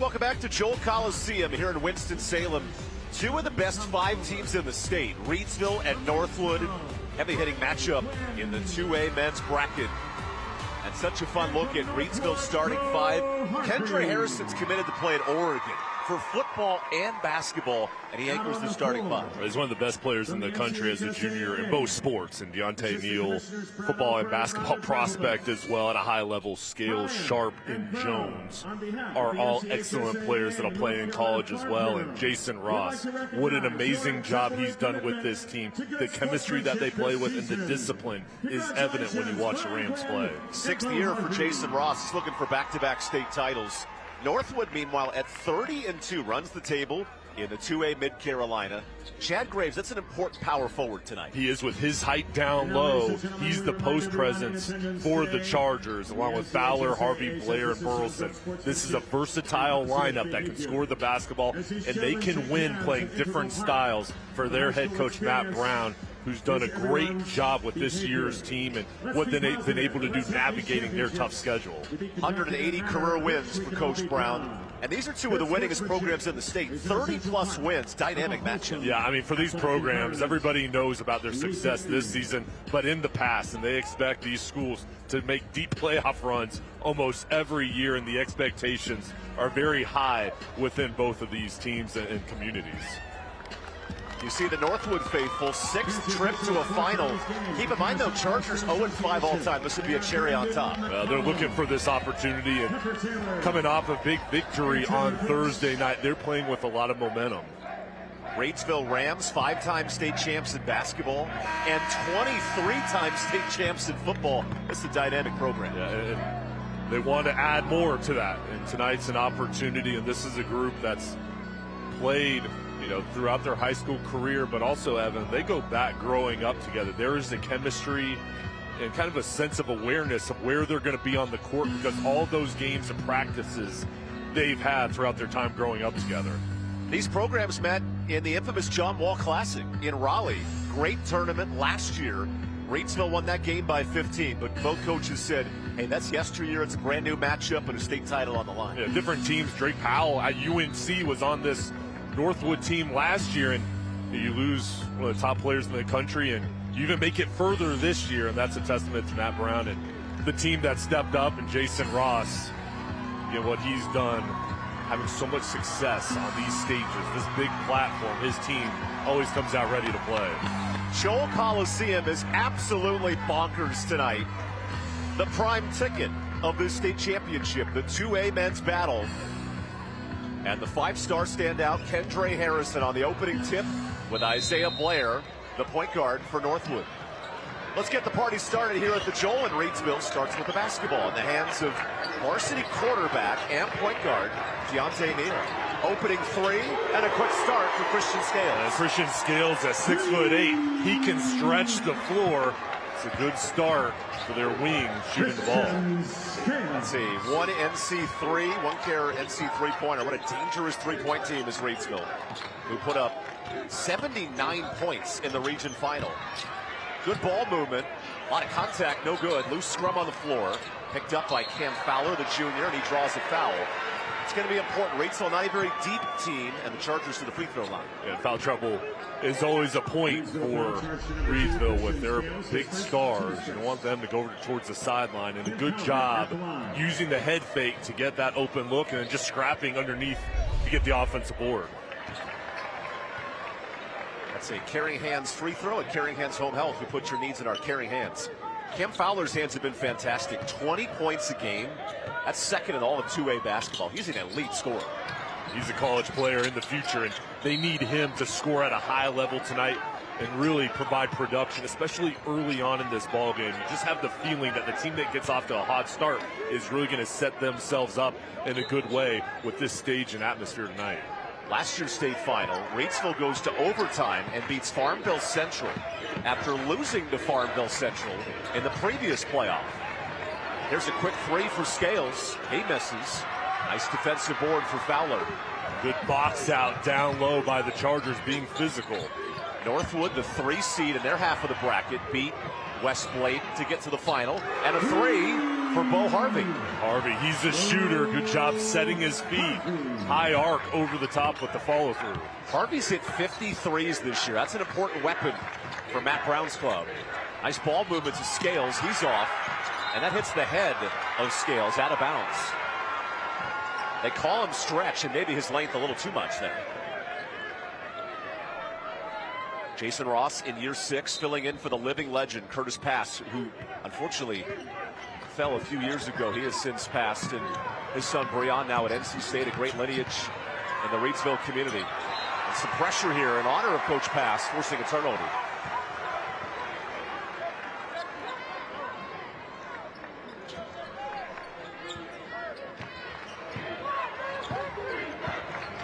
Welcome back to Joel Coliseum here in Winston-Salem. Two of the best 5 teams in the state, Reidsville and Northwood. Heavy-hitting matchup in the 2A men's bracket. And such a fun look at Reidsville's starting 5. Kendra Harrison's committed to play at Oregon for football and basketball, and he anchors the starting 5. He's one of the best players in the country as a junior in both sports. And Deontay Neal, football and basketball prospect as well at a high level. Scales, Sharp, and Jones are all excellent players that'll play in college as well. And Jason Ross, what an amazing job he's done with this team. The chemistry that they play with and the discipline is evident when you watch the Rams play. 6th year for Jason Ross. He's looking for back-to-back state titles. Northwood, meanwhile, at 30-2, runs the table in the 2A Mid-Carolina. Chad Graves, that's an important power forward tonight. He is with his height down low. He's the post presence for the Chargers, along with Fowler, Harvey, Blair, and Burleson. This is a versatile lineup that can score the basketball, and they can win playing different styles for their head coach, Matt Brown, who's done a great job with this year's team and what they've been able to do navigating their tough schedule. 180 career wins for Coach Brown. And these are two of the winningest programs in the state. 30-plus wins, dynamic matchup. Yeah, I mean, for these programs, everybody knows about their success this season, but in the past, and they expect these schools to make deep playoff runs almost every year, and the expectations are very high within both of these teams and communities. You see the Northwood faithful, 6th trip to a final. Keep in mind, though, Chargers 0-5 all time. This would be a cherry on top. They're looking for this opportunity, and coming off a big victory on Thursday night, they're playing with a lot of momentum. Reidsville Rams, 5-time state champs in basketball and 23-time state champs in football. This is a dynamic program. Yeah, and they want to add more to that, and tonight's an opportunity, and this is a group that's played throughout their high school career, but also, Evan, they go back growing up together. There is a chemistry and kind of a sense of awareness of where they're going to be on the court because all those games and practices they've had throughout their time growing up together. These programs met in the infamous John Wall Classic in Raleigh. Great tournament last year. Reidsville won that game by 15, but both coaches said, hey, that's yesteryear. It's a brand new matchup and a state title on the line. Yeah, different teams. Drake Powell at UNC was on this Northwood team last year, and you lose one of the top players in the country, and you even make it further this year, and that's a testament to Matt Brown and the team that stepped up, and Jason Ross, what he's done, having so much success on these stages, this big platform. His team always comes out ready to play. Joel Coliseum is absolutely bonkers tonight. The prime ticket of this state championship, the 2A men's battle. And the 5-star standout, Kendra Harrison, on the opening tip with Isaiah Blair, the point guard for Northwood. Let's get the party started here at the Joel, and Reidsville starts with the basketball in the hands of varsity quarterback and point guard Deontay Neal. Opening 3 and a quick start for Christian Scales. Christian Scales at 6'8", he can stretch the floor. It's a good start for their wing shooting the ball. Let's see, one NC3, one care NC three-pointer. What a dangerous three-point team is Reidsville, who put up 79 points in the region final. Good ball movement, a lot of contact, no good. Loose scrum on the floor, picked up by Cam Fowler, the junior, and he draws a foul. It's going to be important. Reidsville, not a very deep team, and the Chargers to the free throw line. Yeah, foul trouble is always a point for Reidsville with their big stars. You want them to go over towards the sideline, and a good job using the head fake to get that open look and then just scrapping underneath to get the offensive board. That's a Caring Hands free throw at Caring Hands Home Health. We put your needs in our Caring Hands. Cam Fowler's hands have been fantastic. 20 points a game. That's second in all of 2A basketball. He's an elite scorer. He's a college player in the future, and they need him to score at a high level tonight and really provide production, especially early on in this ball game. You just have the feeling that the team that gets off to a hot start is really going to set themselves up in a good way with this stage and atmosphere tonight. Last year's state final, Reidsville goes to overtime and beats Farmville Central after losing to Farmville Central in the previous playoff. Here's a quick 3 for Scales. He misses. Nice defensive board for Fowler. Good box out down low by the Chargers, being physical. Northwood, the 3 seed in their half of the bracket, beat West Blade to get to the final. And a 3 for Bo Harvey. Harvey, he's a shooter. Good job setting his feet. High arc over the top with the follow through. Harvey's hit 53s this year. That's an important weapon for Matt Brown's club. Nice ball movement to Scales. He's off. And that hits the head of Scales out of bounds. They call him stretch, and maybe his length a little too much there. Jason Ross in year 6, filling in for the living legend, Curtis Pass, who unfortunately fell a few years ago. He has since passed, and his son Breon now at NC State, a great lineage in the Reidsville community. And some pressure here in honor of Coach Pass, forcing a turnover.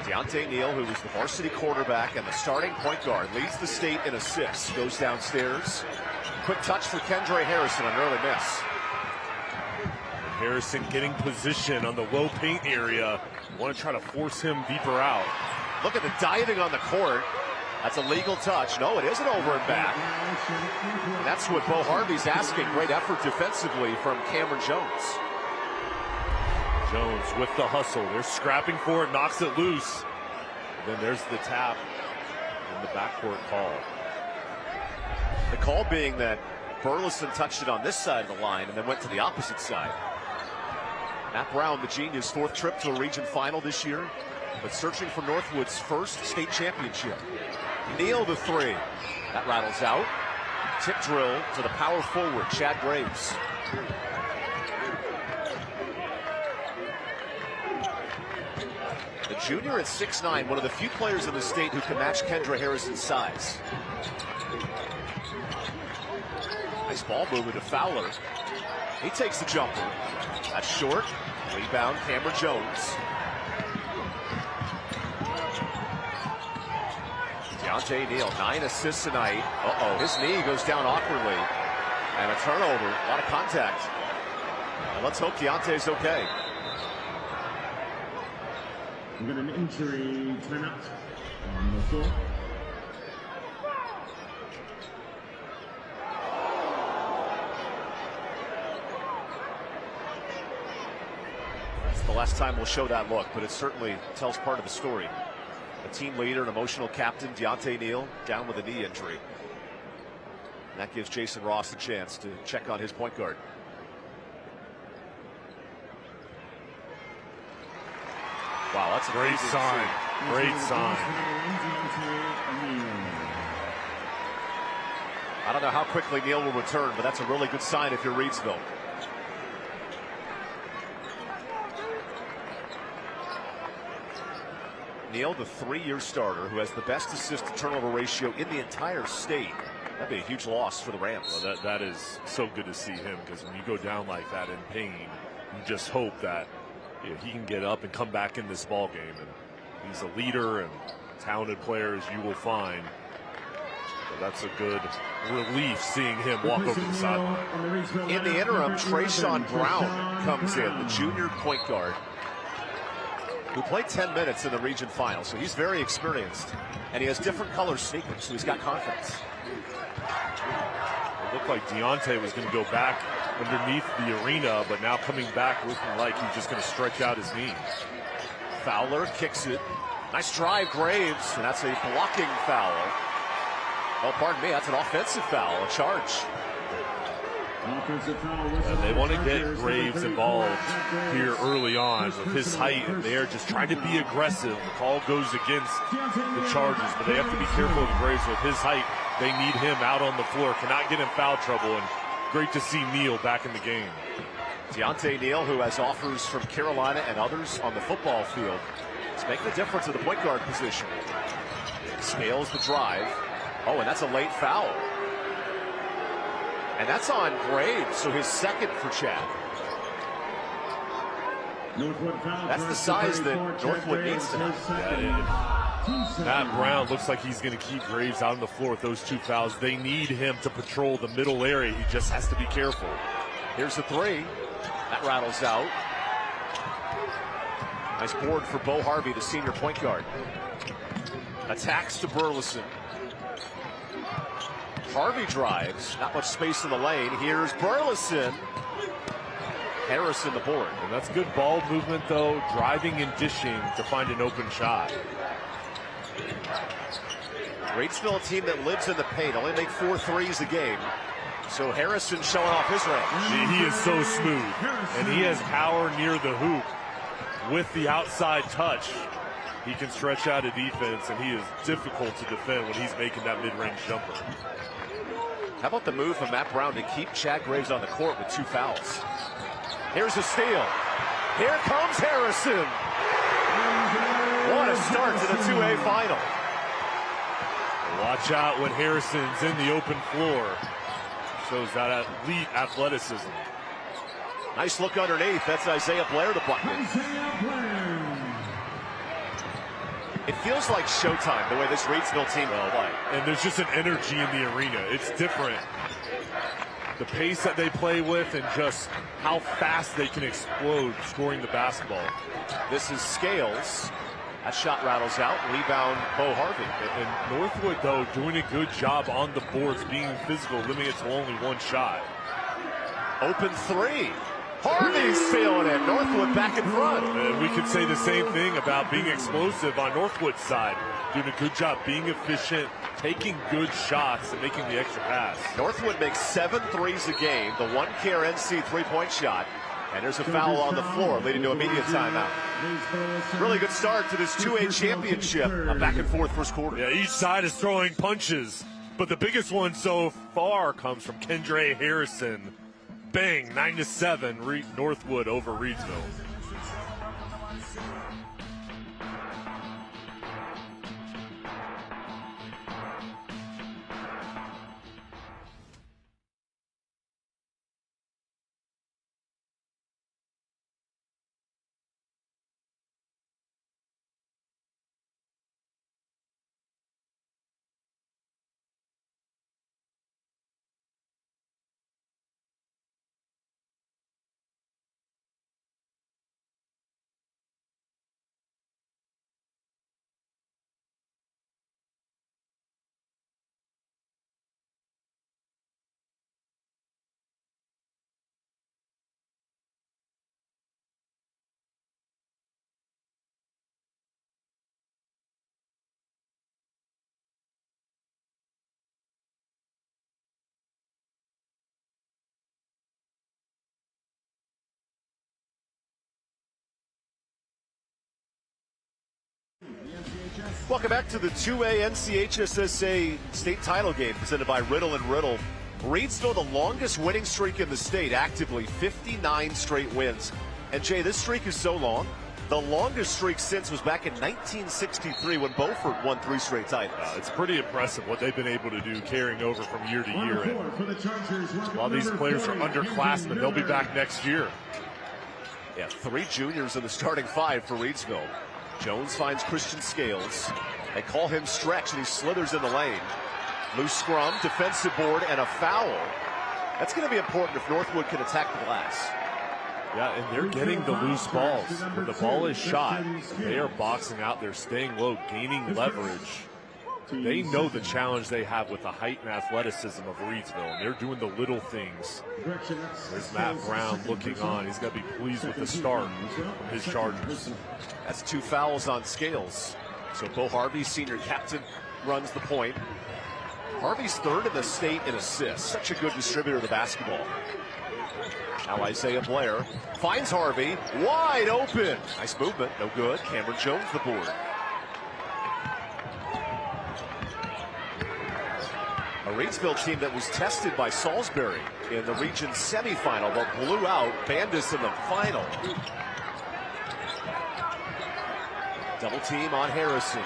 Deontay Neal, who was the varsity quarterback and the starting point guard, leads the state in assists, goes downstairs. Quick touch for Kendra Harrison, an early miss. Harrison getting position on the low paint area. Want to try to force him deeper out. Look at the diving on the court. That's a legal touch. No, it isn't over and back. And that's what Bo Harvey's asking. Great effort defensively from Cameron Jones. Jones with the hustle. They're scrapping for it, knocks it loose. And then there's the tap and the backcourt call. The call being that Burleson touched it on this side of the line and then went to the opposite side. Matt Brown, the genius, 4th trip to a region final this year, but searching for Northwood's first state championship. Neal the 3. That rattles out. Tip drill to the power forward, Chad Graves. The junior at 6'9", one of the few players in the state who can match Kendra Harrison's size. Nice ball movement to Fowler. He takes the jumper. That's short. Rebound, Cameron Jones. Deontay Neal, 9 assists tonight. His knee goes down awkwardly. And a turnover, a lot of contact. And let's hope Deontay's okay. We got an injury timeout on the floor. It's the last time we'll show that look, but it certainly tells part of the story. A team leader, an emotional captain, Deontay Neal, down with a knee injury. And that gives Jason Ross a chance to check on his point guard. Wow, that's a great sign. Great sign. I don't know how quickly Neal will return, but that's a really good sign if you're Reidsville. Neal, the 3-year starter who has the best assist to turnover ratio in the entire state. That'd be a huge loss for the Rams. Well, that is so good to see him, because when you go down like that in pain, you just hope that he can get up and come back in this ball game. And he's a leader and talented player, as you will find. So that's a good relief seeing him walk over the sideline. In the interim, Trayshawn Brown comes in, the junior point guard, who played 10 minutes in the region final. So he's very experienced, and he has different color sneakers, so he's got confidence. It looked like Deontay was going to go back underneath the arena, but now coming back looking like he's just going to stretch out his knee. Fowler kicks it. Nice drive, Graves, and that's a blocking foul. Oh, pardon me, that's an offensive foul, a charge. They want to get Graves involved here early on with his height, and they're just trying to be aggressive. The call goes against the Chargers, but they have to be careful of Graves with his height. They need him out on the floor, cannot get in foul trouble, and great to see Neal back in the game. Deontay Neal, who has offers from Carolina and others on the football field, is making a difference at the point guard position. Scales the drive. Oh, and that's a late foul. And that's on Graves, so his second for Chad. That's the size that Northwood needs tonight. Matt Brown looks like he's going to keep Graves out on the floor with those 2 fouls. They need him to patrol the middle area. He just has to be careful. Here's the 3. That rattles out. Nice board for Bo Harvey, the senior point guard. Attacks to Burleson. Harvey drives. Not much space in the lane. Here's Burleson. Harrison the board. And that's good ball movement, though, driving and dishing to find an open shot. Reidsville, a team that lives in the paint, only make 4 threes a game. So Harrison showing off his range. He is so smooth, and he has power near the hoop. With the outside touch, he can stretch out a defense, and he is difficult to defend when he's making that mid-range jumper. How about the move from Matt Brown to keep Chad Graves on the court with 2 fouls? Here's a steal. Here comes Harrison. What a start to the 2A final. Watch out when Harrison's in the open floor. Shows that elite athleticism. Nice look underneath. That's Isaiah Blair to bucket. It feels like showtime the way this Reidsville team will play. And there's just an energy in the arena. It's different. The pace that they play with and just how fast they can explode scoring the basketball. This is Scales. That shot rattles out. Rebound, Bo Harvey. And Northwood, though, doing a good job on the boards, being physical, limiting it to only 1 shot. Open 3. Harvey's stealing it. Northwood back in front. And we could say the same thing about being explosive on Northwood's side. Doing a good job being efficient, taking good shots, and making the extra pass. Northwood makes 7 threes a game. The 1-care NC three-point shot. And there's a foul on the floor, leading to immediate timeout. Really good start to this 2A championship. A back and forth first quarter. Yeah, each side is throwing punches, but the biggest one so far comes from Kendra Harrison. Bang, 9-7, Northwood over Reidsville. Welcome back to the 2A NCHSAA state title game presented by Riddle & Riddle. Reidsville, the longest winning streak in the state, actively 59 straight wins. And Jay, this streak is so long, the longest streak since was back in 1963 when Beaufort won 3 straight titles. It's pretty impressive what they've been able to do carrying over from year to year. And while these players are underclassmen, they'll be back next year. Yeah, 3 juniors in the starting 5 for Reidsville. Jones finds Christian Scales. They call him stretch, and he slithers in the lane. Loose scrum, defensive board, and a foul. That's going to be important if Northwood can attack the glass. Yeah, and they're getting the loose balls. When the ball is shot, they are boxing out. They're staying low, gaining leverage. They know the challenge they have with the height and athleticism of Reidsville, and they're doing the little things. There's Matt Brown looking on. He's got to be pleased with the start from his Chargers. That's 2 fouls on Scales. So Bo Harvey, senior captain, runs the point. Harvey's 3rd in the state in assists. Such a good distributor of the basketball. Now Isaiah Blair finds Harvey wide open. Nice movement, no good. Cameron Jones the board. A Reidsville team that was tested by Salisbury in the region semifinal, but blew out Bandus in the final. Double team on Harrison.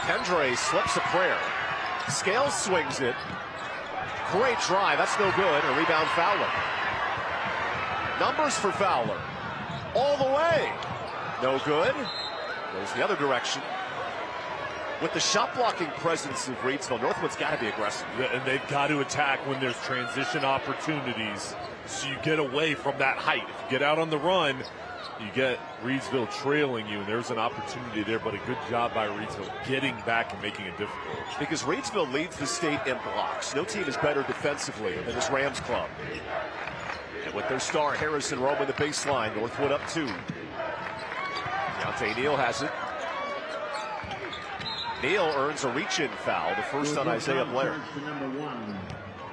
Kendra slips a prayer. Scales swings it. Great drive, that's no good. A rebound Fowler. Numbers for Fowler. All the way. No good. Goes the other direction. With the shot blocking presence of Reidsville, Northwood's got to be aggressive. And they've got to attack when there's transition opportunities. So you get away from that height. If you get out on the run, you get Reidsville trailing you, and there's an opportunity there, but a good job by Reidsville getting back and making it difficult. Because Reidsville leads the state in blocks. No team is better defensively than this Rams club. with their star Harrison roaming the baseline. Northwood up 2. Deontay Neal has it. Neal earns a reach-in foul, the first on Isaiah Blair.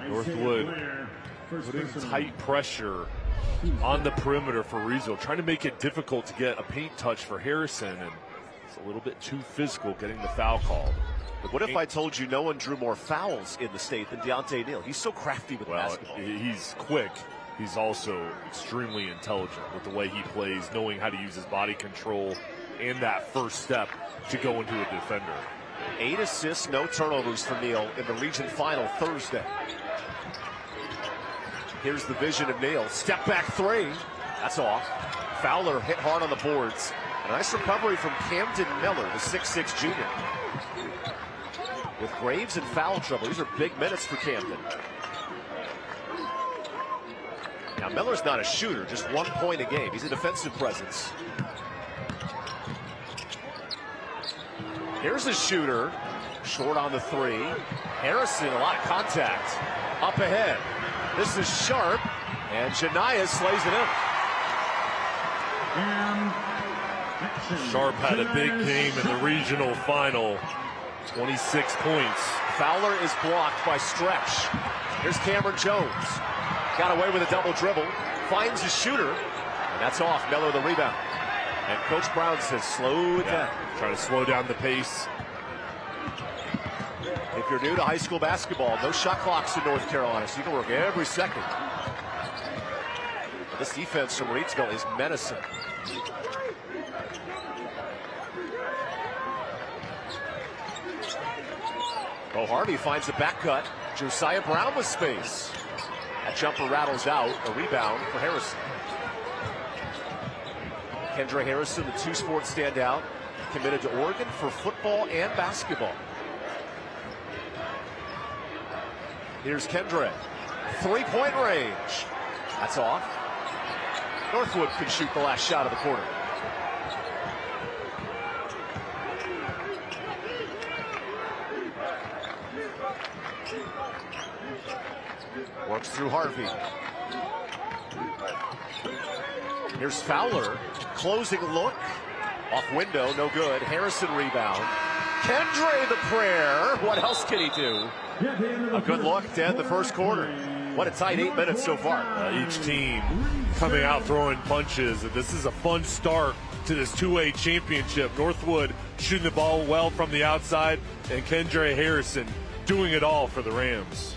Northwood putting tight pressure on the perimeter for Reidsville, trying to make it difficult to get a paint touch for Harrison, and it's a little bit too physical getting the foul called. But what if I told you no one drew more fouls in the state than Deontay Neal? He's so crafty with basketball. He's quick. He's also extremely intelligent with the way he plays, knowing how to use his body control and that first step to go into a defender. 8 assists, no turnovers for Neal in the region final Thursday. Here's the vision of Neal. Step back 3. That's off. Fowler hit hard on the boards. A nice recovery from Camden Miller, the 6'6 junior. With Graves in foul trouble, these are big minutes for Camden. Now, Miller's not a shooter, just 1 point a game. He's a defensive presence. Here's a shooter, short on the 3. Harrison, a lot of contact. Up ahead. This is Sharp, and Janiyah slays it in. Sharp had a big game in the regional final. 26 points. Fowler is blocked by Stretch. Here's Cameron Jones. Got away with a double dribble. Finds his shooter, and that's off. Miller the rebound. And Coach Brown says slow it down. Trying to slow down the pace. If you're new to high school basketball, no shot clocks in North Carolina, so you can work every second. But this defense from Reidsville is menacing. Oh, Harvey finds the back cut. Josiah Brown with space. That jumper rattles out. A rebound for Harrison. Kendra Harrison, the 2-sport standout, committed to Oregon for football and basketball. Here's Kendra. 3-point range. That's off. Northwood can shoot the last shot of the quarter. Works through Harvey. Here's Fowler. Closing look. Off window, no good. Harrison rebound. Kendra the prayer. What else can he do? A good look to end the first quarter. What a tight 8 minutes so far. Each team coming out throwing punches. This is a fun start to this 2A championship. Northwood shooting the ball well from the outside, and Kendra Harrison doing it all for the Rams.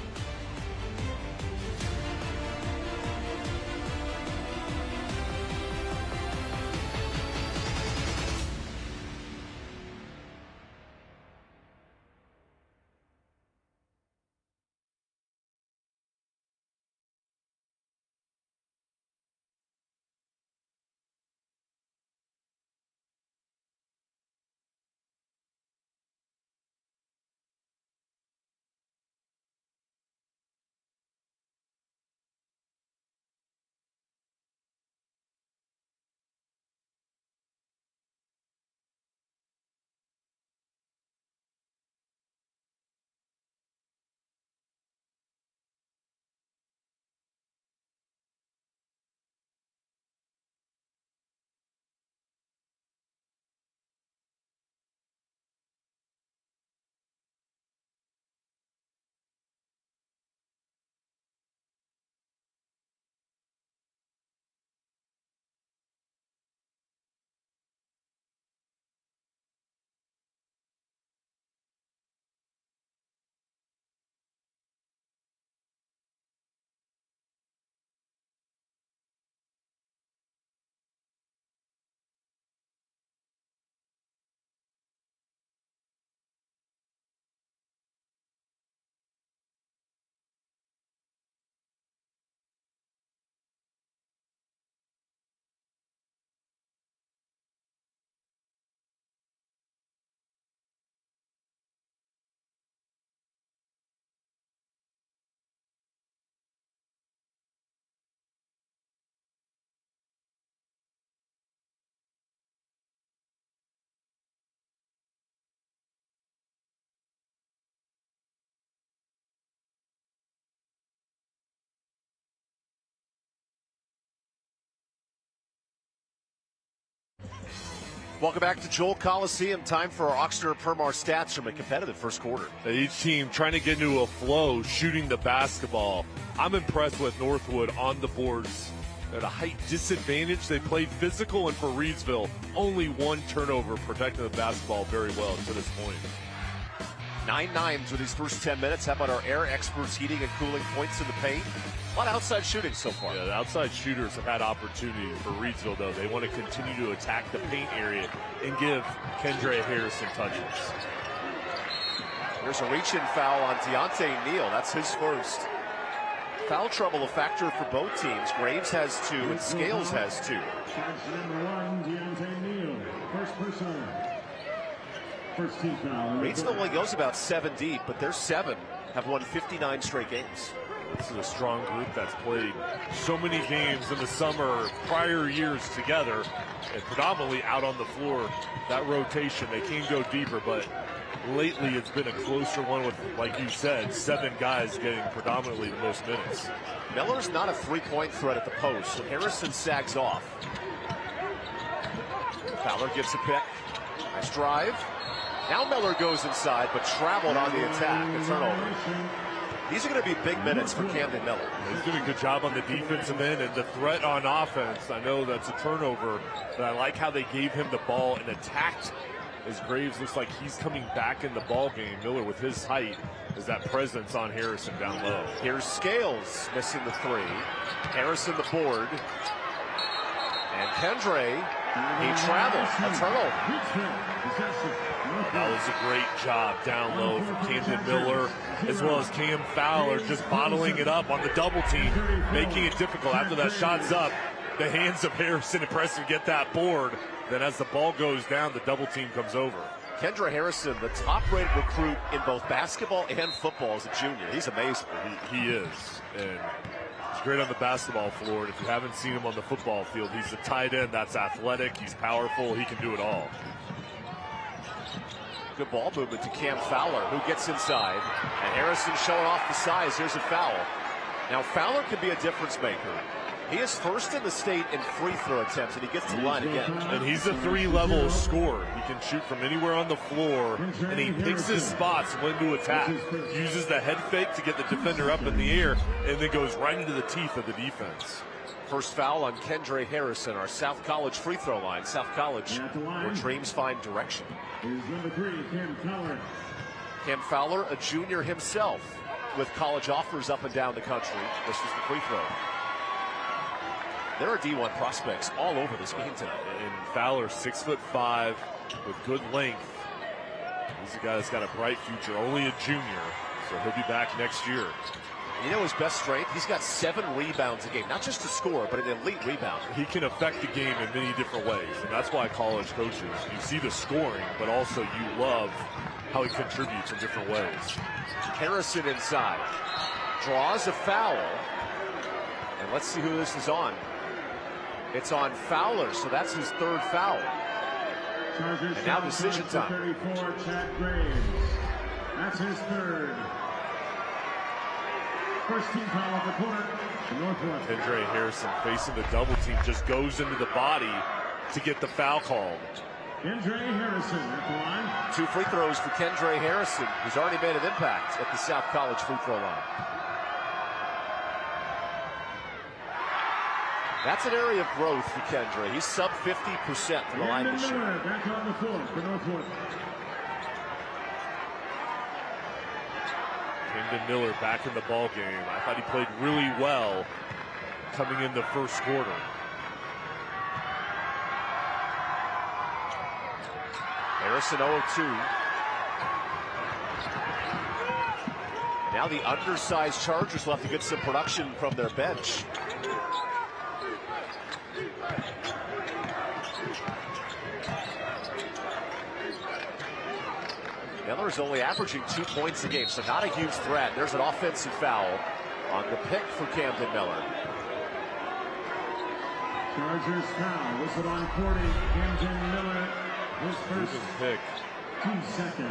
Welcome back to Joel Coliseum. Time for our Oxnard Permar stats from a competitive first quarter. Each team trying to get into a flow, shooting the basketball. I'm impressed with Northwood on the boards. At a height disadvantage, they played physical, and for Reidsville, only one turnover, protecting the basketball very well to this point. 9-9 with these first 10 minutes. How about our air experts heating and cooling points in the paint? A lot of outside shooting so far. Yeah, the outside shooters have had opportunity for Reidsville, though. They want to continue to attack the paint area and give Kendra Harrison touches. There's a reach-in foul on Deontay Neal. That's his first. Foul trouble a factor for both teams. Graves has 2 and Scales has 2. Number 1, Deontay Neal. First person. First team foul. Reidsville only goes about 7 deep, but their 7 have won 59 straight games. This is a strong group that's played so many games in the summer, prior years together, and predominantly out on the floor. That rotation, they can go deeper, but lately it's been a closer one with, like you said, 7 guys getting predominantly the most minutes. Miller's not a three-point threat at the post, so Harrison sags off. Fowler gets a pick. Nice drive. Now Miller goes inside, but traveled on the attack. A turnover. These are going to be big minutes for Camden Miller. He's doing a good job on the defensive end, and the threat on offense. I know that's a turnover, but I like how they gave him the ball and attacked. As Graves looks like he's coming back in the ball game. Miller, with his height, is that presence on Harrison down low. Here's Scales missing the 3. Harrison the board. And Kendra, he travels. A turnover. That was a great job down low from Camden Miller, as well as Cam Fowler, just bottling it up on the double team, making it difficult. After that shot's up, the hands of Harrison impressive to get that board. Then as the ball goes down, the double team comes over. Kendra Harrison, the top-rated recruit in both basketball and football as a junior. He's amazing. He is, and he's great on the basketball floor. And if you haven't seen him on the football field, he's a tight end that's athletic, he's powerful, he can do it all. Good ball movement to Cam Fowler, who gets inside. And Harrison showing off the size. Here's a foul. Now, Fowler could be a difference maker. He is first in the state in free throw attempts, and he gets to the line again. And he's a 3-level scorer. He can shoot from anywhere on the floor, and he picks his spots when to attack. Uses the head fake to get the defender up in the air, and then goes right into the teeth of the defense. First foul on Kendra Harrison, our South College free throw line. South College, where dreams find direction. Here's number 3, Cam Fowler. Cam Fowler, a junior himself, with college offers up and down the country. This was the free throw. There are D1 prospects all over this game tonight. And Fowler, 6'5", with good length. He's a guy that's got a bright future, only a junior, so he'll be back next year. You know his best strength? He's got 7 rebounds a game. Not just a scorer, but an elite rebounder. He can affect the game in many different ways, and that's why college coaches, you see the scoring, but also you love how he contributes in different ways. Harrison inside. Draws a foul. And let's see who this is on. It's on Fowler, so that's his 3rd foul. Chargers and now decision time. 34, Chad Graves. That's his 3rd. First team foul of the quarter. Northwood. Kendra Harrison facing the double team, just goes into the body to get the foul called. Kendra Harrison at the line. 2 free throws for Kendra Harrison, who's already made an impact at the South College free throw line. That's an area of growth for Kendra. He's sub 50% from the line this year. Miller back on the floor for Northwood. Camden Miller back in the ball game. I thought he played really well coming in the first quarter. Harrison 0-2. And now the undersized Chargers will have to get some production from their bench. Miller is only averaging 2 points a game, so not a huge threat. There's an offensive foul on the pick for Camden Miller. Chargers foul. Whistle on 40. Camden Miller. His first pick. 2 seconds.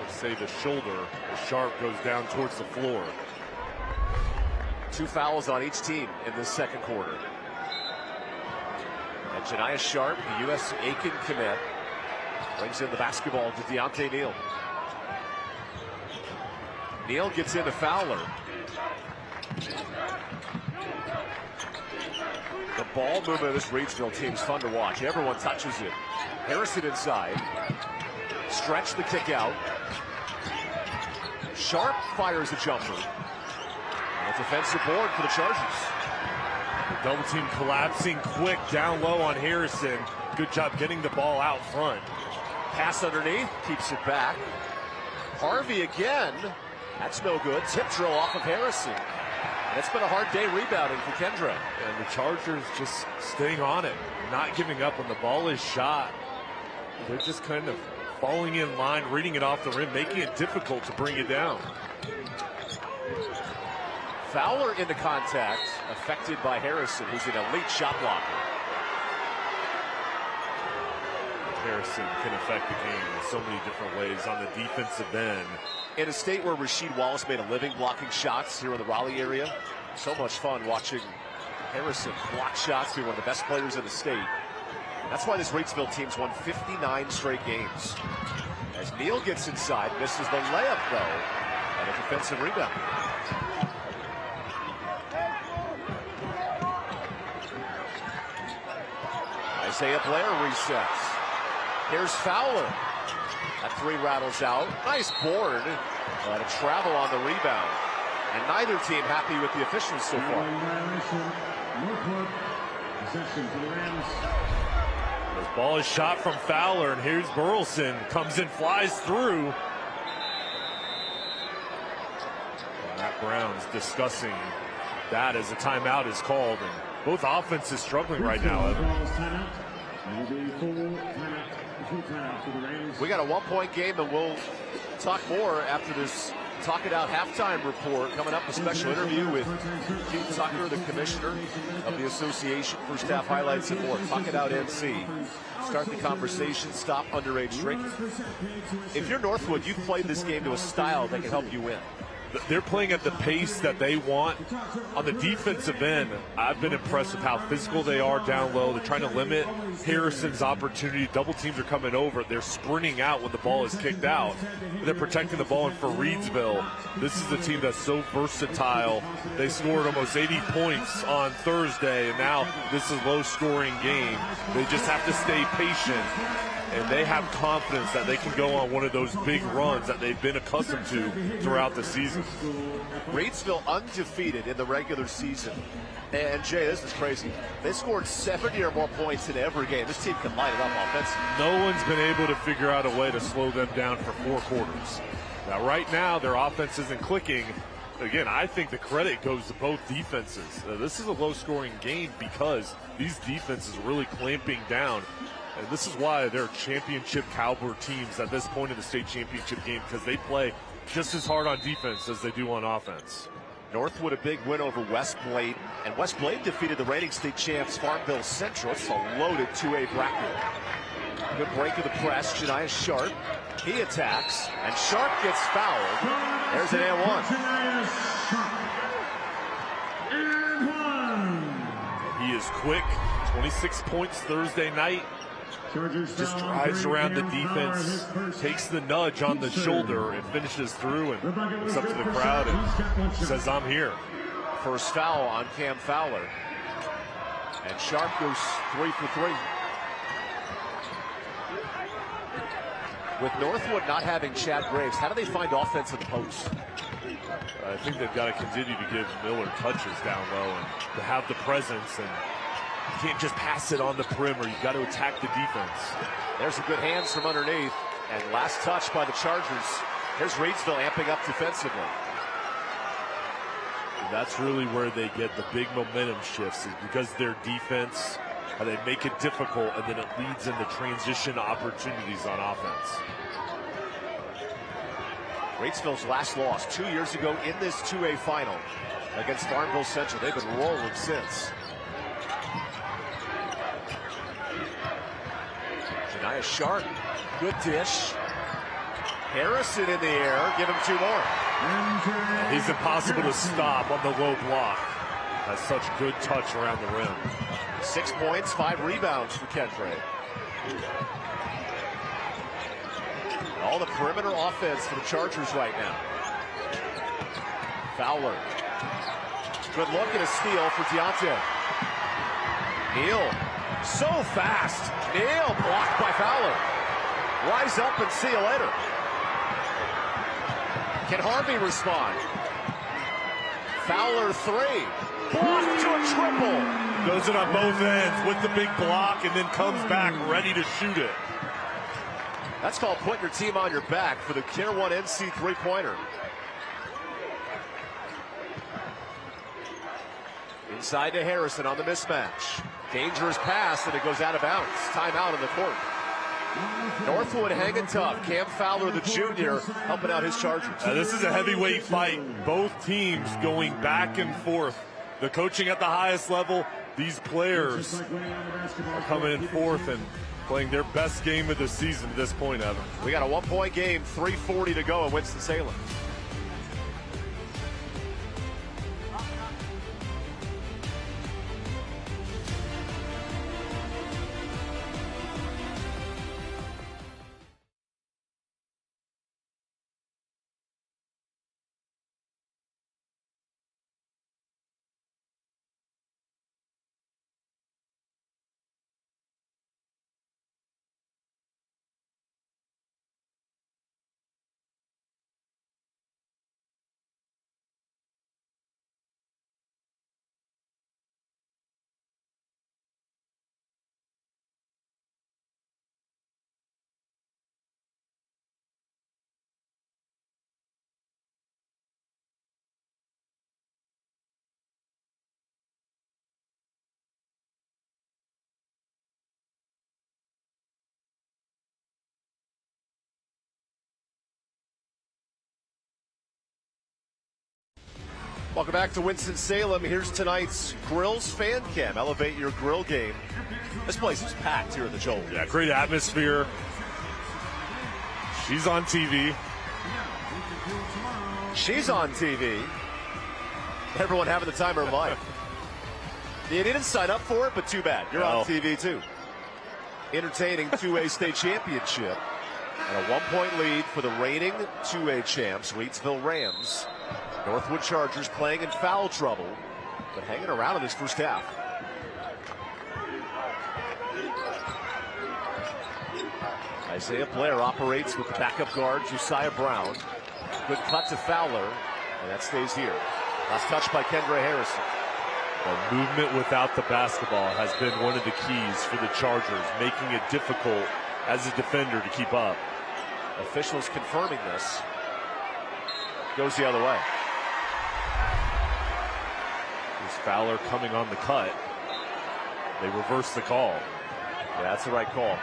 Let's say the shoulder. The sharp goes down towards the floor. 2 fouls on each team in this second quarter. And Janiah Sharp, the U.S. Aiken commit, Brings in the basketball to Deontay Neal. Neal gets into Fowler. The ball movement of this Reidsville team is fun to watch. Everyone touches it. Harrison inside. Stretch the kick out. Sharp fires a jumper. And a defensive board for the Chargers. The double team collapsing quick down low on Harrison. Good job getting the ball out front. Pass underneath, keeps it back. Harvey again. That's no good. Tip drill off of Harrison. And it's been a hard day rebounding for Kendra. And the Chargers just staying on it, not giving up when the ball is shot. They're just kind of falling in line, reading it off the rim, making it difficult to bring it down. Fowler into contact, affected by Harrison, who's an elite shot blocker. Harrison can affect the game in so many different ways on the defensive end. In a state where Rasheed Wallace made a living blocking shots here in the Raleigh area, so much fun watching Harrison block shots, be one of the best players in the state. That's why this Reidsville team's won 59 straight games. As Neal gets inside, misses the layup though, and a defensive rebound. Isaiah Blair resets. Here's Fowler. That three rattles out. Nice board. But a travel on the rebound. And neither team happy with the officials so far. Northwood, possession for the Rams. This ball is shot from Fowler, and here's Burleson. Comes in, flies through. And Matt Brown's discussing that as a timeout is called. And both offenses struggling right now, Evan. We got a one-point game, and we'll talk more after this Talk It Out halftime report. Coming up, a special interview with Keith Tucker, the commissioner of the association. First half highlights and more. Talk It Out NC. Start the conversation. Stop underage drinking. If you're Northwood, you've played this game to a style that can help you win. They're playing at the pace that they want. On the defensive end, I've been impressed with how physical they are down low. They're trying to limit Harrison's opportunity. Double teams are coming over. They're sprinting out when the ball is kicked out. They're protecting the ball. And for Reidsville, this is a team that's so versatile. They scored almost 80 points on Thursday, and now this is a low-scoring game. They just have to stay patient. And they have confidence that they can go on one of those big runs that they've been accustomed to throughout the season. Reidsville undefeated in the regular season. And Jay, this is crazy. They scored 70 or more points in every game. This team can light it up offensively. No one's been able to figure out a way to slow them down for 4 quarters. Now, right now, their offense isn't clicking. Again, I think the credit goes to both defenses. This is a low-scoring game because these defenses are really clamping down. And this is why they're championship caliber teams at this point in the state championship game, because they play just as hard on defense as they do on offense. Northwood, a big win over West Blade. And West Blade defeated the reigning state champs Farmville Central. It's a loaded 2A bracket. Good break of the press. Janiah Sharp. He attacks, and Sharp gets fouled. There's an and one. He is quick. 26 points Thursday night. Just drives around the defense, takes the nudge on the shoulder, and finishes through and looks up to the crowd and says, I'm here. First foul on Cam Fowler. And Sharp goes 3 for 3. With Northwood not having Chad Graves, how do they find offense in the post? I think they've got to continue to give Miller touches down low and to have the presence, and you can't just pass it on the perimeter. You've got to attack the defense. There's some good hands from underneath, and last touch by the Chargers. Here's Reidsville amping up defensively. And that's really where they get the big momentum shifts, is because their defense, how they make it difficult, and then it leads into transition opportunities on offense. Reidsville's last loss 2 years ago in this 2A final against Farmville Central. They've been rolling since. Janiah Sharp, good dish. Harrison in the air, give him 2 more. He's impossible to stop on the low block. Has such good touch around the rim. 6 points, 5 rebounds for Kendra. All the perimeter offense for the Chargers right now. Fowler. Good look at a steal for Deontay. Neal. So fast. Neal blocked by Fowler. Rise up and see you later. Can Harvey respond? Fowler three. Blocked to a triple. Goes it on both ends with the big block and then comes back ready to shoot it. That's called putting your team on your back for the Tier 1 NC three-pointer. Inside to Harrison on the mismatch. Dangerous pass, and it goes out of bounds. Timeout in the court. Northwood hanging tough. Cam Fowler, the junior, helping out his Chargers. This is a heavyweight fight. Both teams going back and forth. The coaching at the highest level. These players are coming in fourth and playing their best game of the season at this point, Evan. We got a 1-point game, 3:40 to go in Winston-Salem. Welcome back to Winston-Salem. Here's tonight's Grills Fan Cam. Elevate your grill game. This place is packed here at the Joel. Yeah, great atmosphere. She's on TV. She's on TV. Everyone having the time of their life. You didn't sign up for it, but too bad. You're on TV too. Entertaining 2A state championship. And a 1-point lead for the reigning 2A champs, Reidsville Rams. Northwood Chargers playing in foul trouble, but hanging around in this first half. Isaiah Blair operates with the backup guard, Josiah Brown. Good cut to Fowler, and that stays here. Last touch by Kendra Harrison. The movement without the basketball has been one of the keys for the Chargers, making it difficult as a defender to keep up. Officials confirming this. Goes the other way. Fowler coming on the cut. They reverse the call. Yeah, that's the right call.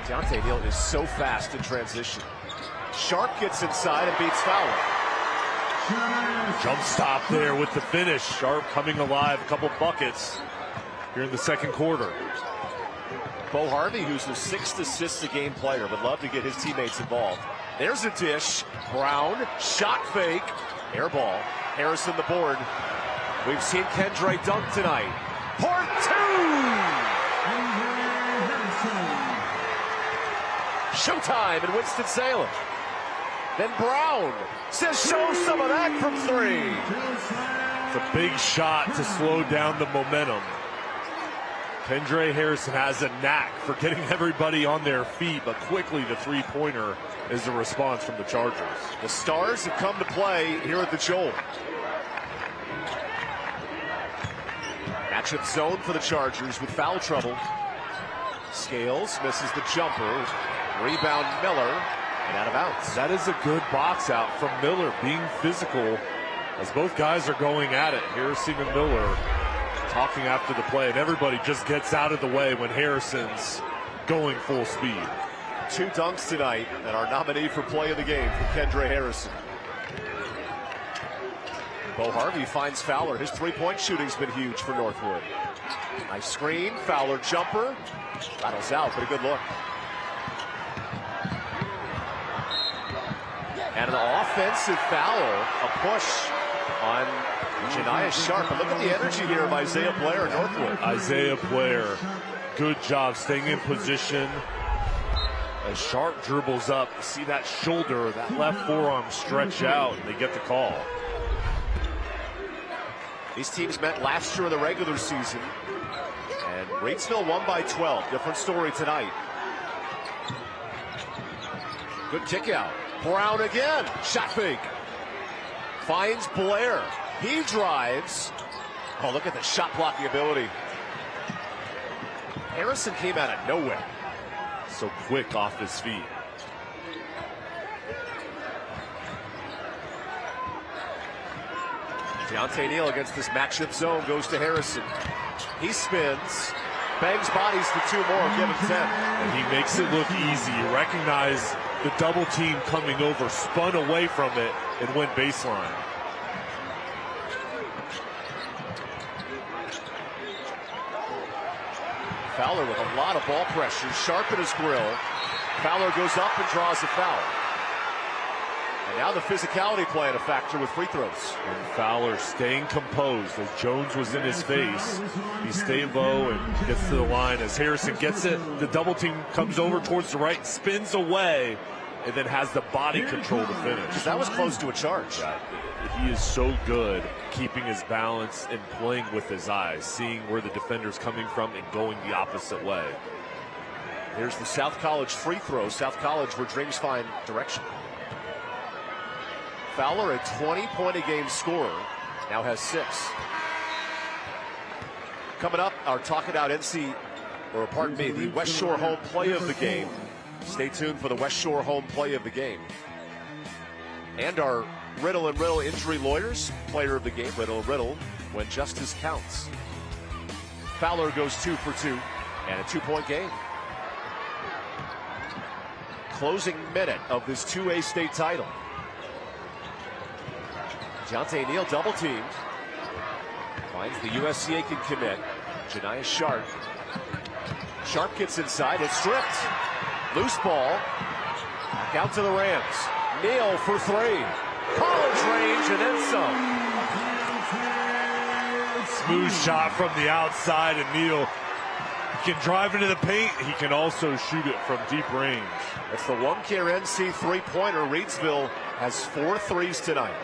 Deontay Neal is so fast in transition. Sharp gets inside and beats Fowler. Jump stop there with the finish. Sharp coming alive. A couple buckets here in the second quarter. Bo Harvey, who's the 6th assist a game player, would love to get his teammates involved. There's a dish. Brown, shot fake. Air ball. Harrison the board. We've seen Kendra dunk tonight. Part 2! Showtime in Winston-Salem. Then Brown says show some of that from 3. It's a big shot to slow down the momentum. Kendra Harrison has a knack for getting everybody on their feet, but quickly the three-pointer is the response from the Chargers. The Stars have come to play here at the Joel. Matchup zone for the Chargers with foul trouble. Scales misses the jumper. Rebound Miller, and out of bounds. That is a good box out from Miller, being physical as both guys are going at it. Harrison and Miller talking after the play, and everybody just gets out of the way when Harrison's going full speed. 2 dunks tonight, and our nominee for play of the game from Kendra Harrison. Bo Harvey finds Fowler. His three-point shooting's been huge for Northwood. Nice screen, Fowler jumper. Rattles out, but a good look. And an offensive foul, a push on Janiah Sharp. And look at the energy here of Isaiah Blair and Northwood. Isaiah Blair, good job staying in position. As Sharp dribbles up, you see that shoulder, that left forearm stretch out, and they get the call. These teams met last year in the regular season, and Reidsville won by 12. Different story tonight. Good kick out. Brown again. Shot fake. Finds Blair. He drives. Oh, look at the shot blocking ability. Harrison came out of nowhere. So quick off his feet. Deontay Neal against this matchup zone goes to Harrison. He spins, bangs bodies for 2 more, give him 10. And he makes it look easy. You recognize the double team coming over, spun away from it, and went baseline. Fowler with a lot of ball pressure, sharp in his grill. Fowler goes up and draws a foul. And now the physicality playing a factor with free throws. And Fowler staying composed as Jones was in his face. He stayed low and gets to the line. As Harrison gets it, the double team comes over towards the right, spins away, and then has the body control to finish. That was close to a charge. He is so good keeping his balance and playing with his eyes, seeing where the defender's coming from and going the opposite way. Here's the South College free throw. South College where dreams find direction. Fowler, a 20-point-a-game scorer, now has 6. Coming up, our Talking Out the West Shore home play of the game. Stay tuned for the West Shore home play of the game. And our Riddle and Riddle injury lawyers, player of the game, Riddle and Riddle, when justice counts. Fowler goes 2 for 2 and a 2-point game. Closing minute of this 2A state title. Deontay Neal double teamed. Finds the USCA can commit. Janiah Sharp. Sharp gets inside. It's stripped. Loose ball. Back out to the Rams. Neal for 3. College range and then some. Smooth shot from the outside, and Neal can drive into the paint. He can also shoot it from deep range. That's the OneCare NC three-pointer. Reidsville has 4 threes tonight.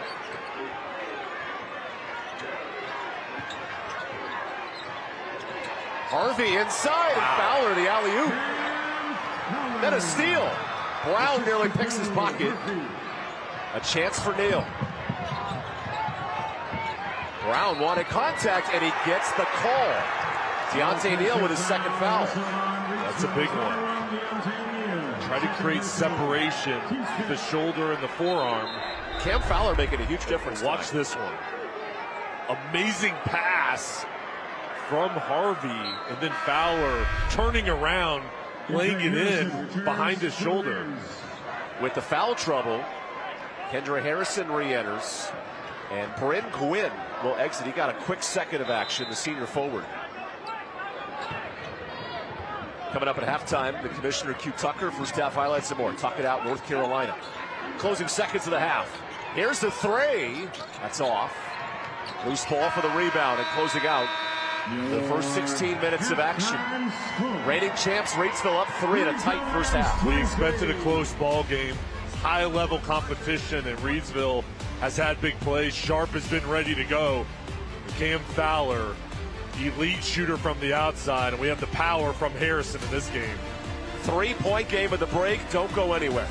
Harvey inside, and Fowler the alley-oop. Then a steal. Brown nearly picks his pocket. A chance for Neal. Brown wanted contact, and he gets the call. Deontay Neal with his second foul. That's a big one. Try to create separation with the shoulder and the forearm. Cam Fowler making a huge difference. Watch this one. Amazing pass from Harvey, and then Fowler turning around, laying it in behind his shoulder. With the foul trouble, Kendra Harrison re-enters, and Bryn Gwynn will exit. He got a quick second of action, the senior forward. Coming up at halftime, the Commissioner Q Tucker, first half highlights and more. Tuck it out, North Carolina. Closing seconds of the half. Here's the 3. That's off. Loose ball for the rebound, and closing out the first 16 minutes of action. Reigning champs, Reidsville up 3 in a tight first half. We expected a close ball game. High-level competition, and Reidsville has had big plays. Sharp has been ready to go. Cam Fowler, elite shooter from the outside, and we have the power from Harrison in this game. 3-point game at the break. Don't go anywhere.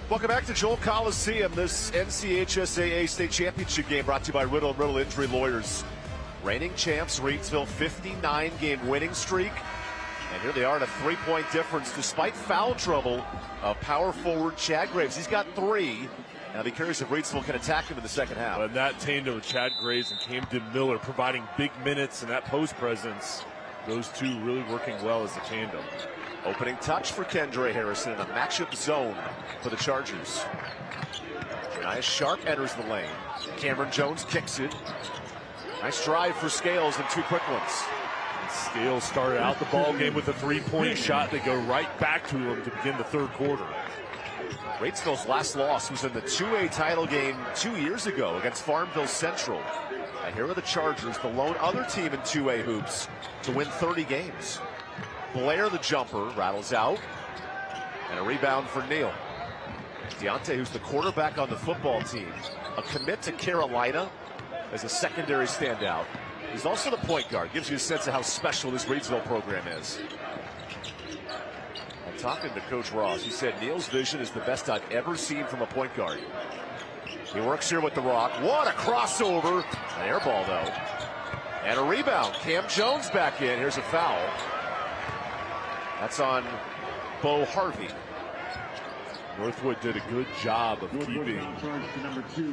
Welcome back to Joel Coliseum. This NCHSAA state championship game brought to you by Riddle and Riddle Injury Lawyers. Reigning champs, Reidsville, 59-game winning streak. And here they are at a 3-point difference despite foul trouble of power forward Chad Graves. He's got 3. Now be curious if Reidsville can attack him in the second half. And that tandem of Chad Graves and Camden Miller providing big minutes and that post presence. Those two really working well as a tandem. Opening touch for Kendra Harrison in a matchup zone for the Chargers. Janiah Sharp enters the lane. Cameron Jones kicks it. Nice drive for Scales and 2 quick ones. And Scales started out the ball game with a 3-point shot. They go right back to him to begin the third quarter. Reidsville's last loss was in the 2A title game 2 years ago against Farmville Central. And here are the Chargers, the lone other team in 2A hoops to win 30 games. Blair, the jumper, rattles out. And a rebound for Neal. Deontay, who's the quarterback on the football team, a commit to Carolina as a secondary standout. He's also the point guard. Gives you a sense of how special this Reidsville program is. I'm talking to Coach Ross. He said Neal's vision is the best I've ever seen from a point guard. He works here with the rock. What a crossover. An air ball, though. And a rebound. Cam Jones back in. Here's a foul. That's on Bo Harvey. Northwood did a good job of keeping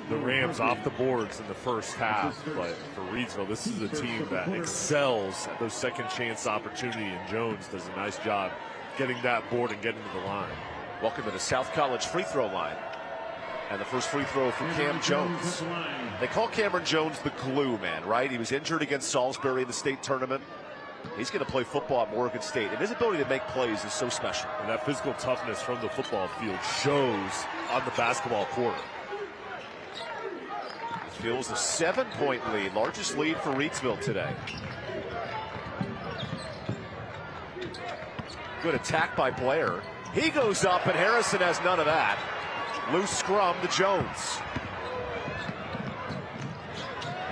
the Rams off the boards in the first half, but for Reidsville, this is a team that excels at those second chance opportunity, and Jones does a nice job getting that board and getting to the line. Welcome to the South College free throw line. And the first free throw for Cam Jones. They call Cameron Jones the glue man, right? He was injured against Salisbury in the state tournament. He's going to play football at Morgan State, and his ability to make plays is so special. And that physical toughness from the football field shows on the basketball court. Feels a 7-point lead, largest lead for Reidsville today. Good attack by Blair. He goes up, and Harrison has none of that. Loose scrum to Jones.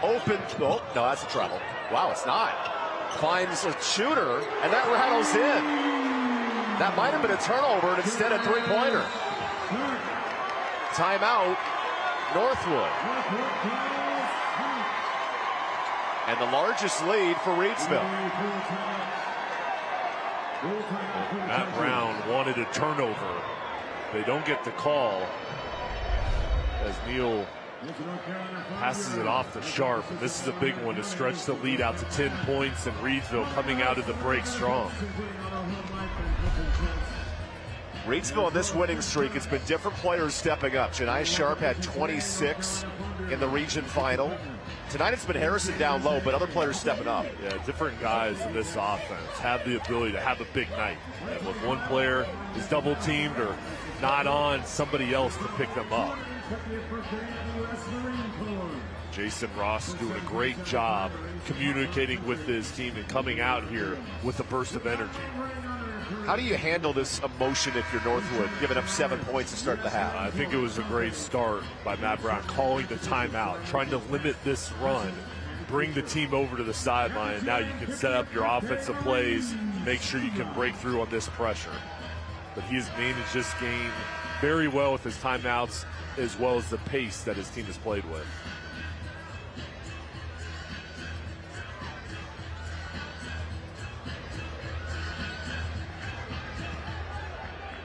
Open. Oh, no, that's a travel. Wow, it's not. Finds a shooter, and that rattles in. That might have been a turnover, and instead a three-pointer. Timeout, Northwood. And the largest lead for Reidsville. Matt Brown wanted a turnover. They don't get the call as Neal passes it off to Sharp. This is a big one to stretch the lead out to 10 points, and Reidsville coming out of the break strong. Reidsville on this winning streak, it's been different players stepping up. Janiah Sharp had 26 in the region final. Tonight it's been Harrison down low, but other players stepping up. Yeah, different guys in this offense have the ability to have a big night. And if one player is double teamed or not on, somebody else to pick them up. Jason Ross doing a great job communicating with his team and coming out here with a burst of energy. How do you handle this emotion if you're Northwood, giving up 7 points to start the half? I think it was a great start by Matt Brown, calling the timeout, trying to limit this run, bring the team over to the sideline. Now you can set up your offensive plays, make sure you can break through on this pressure. But he has managed this game very well with his timeouts, as well as the pace that his team has played with.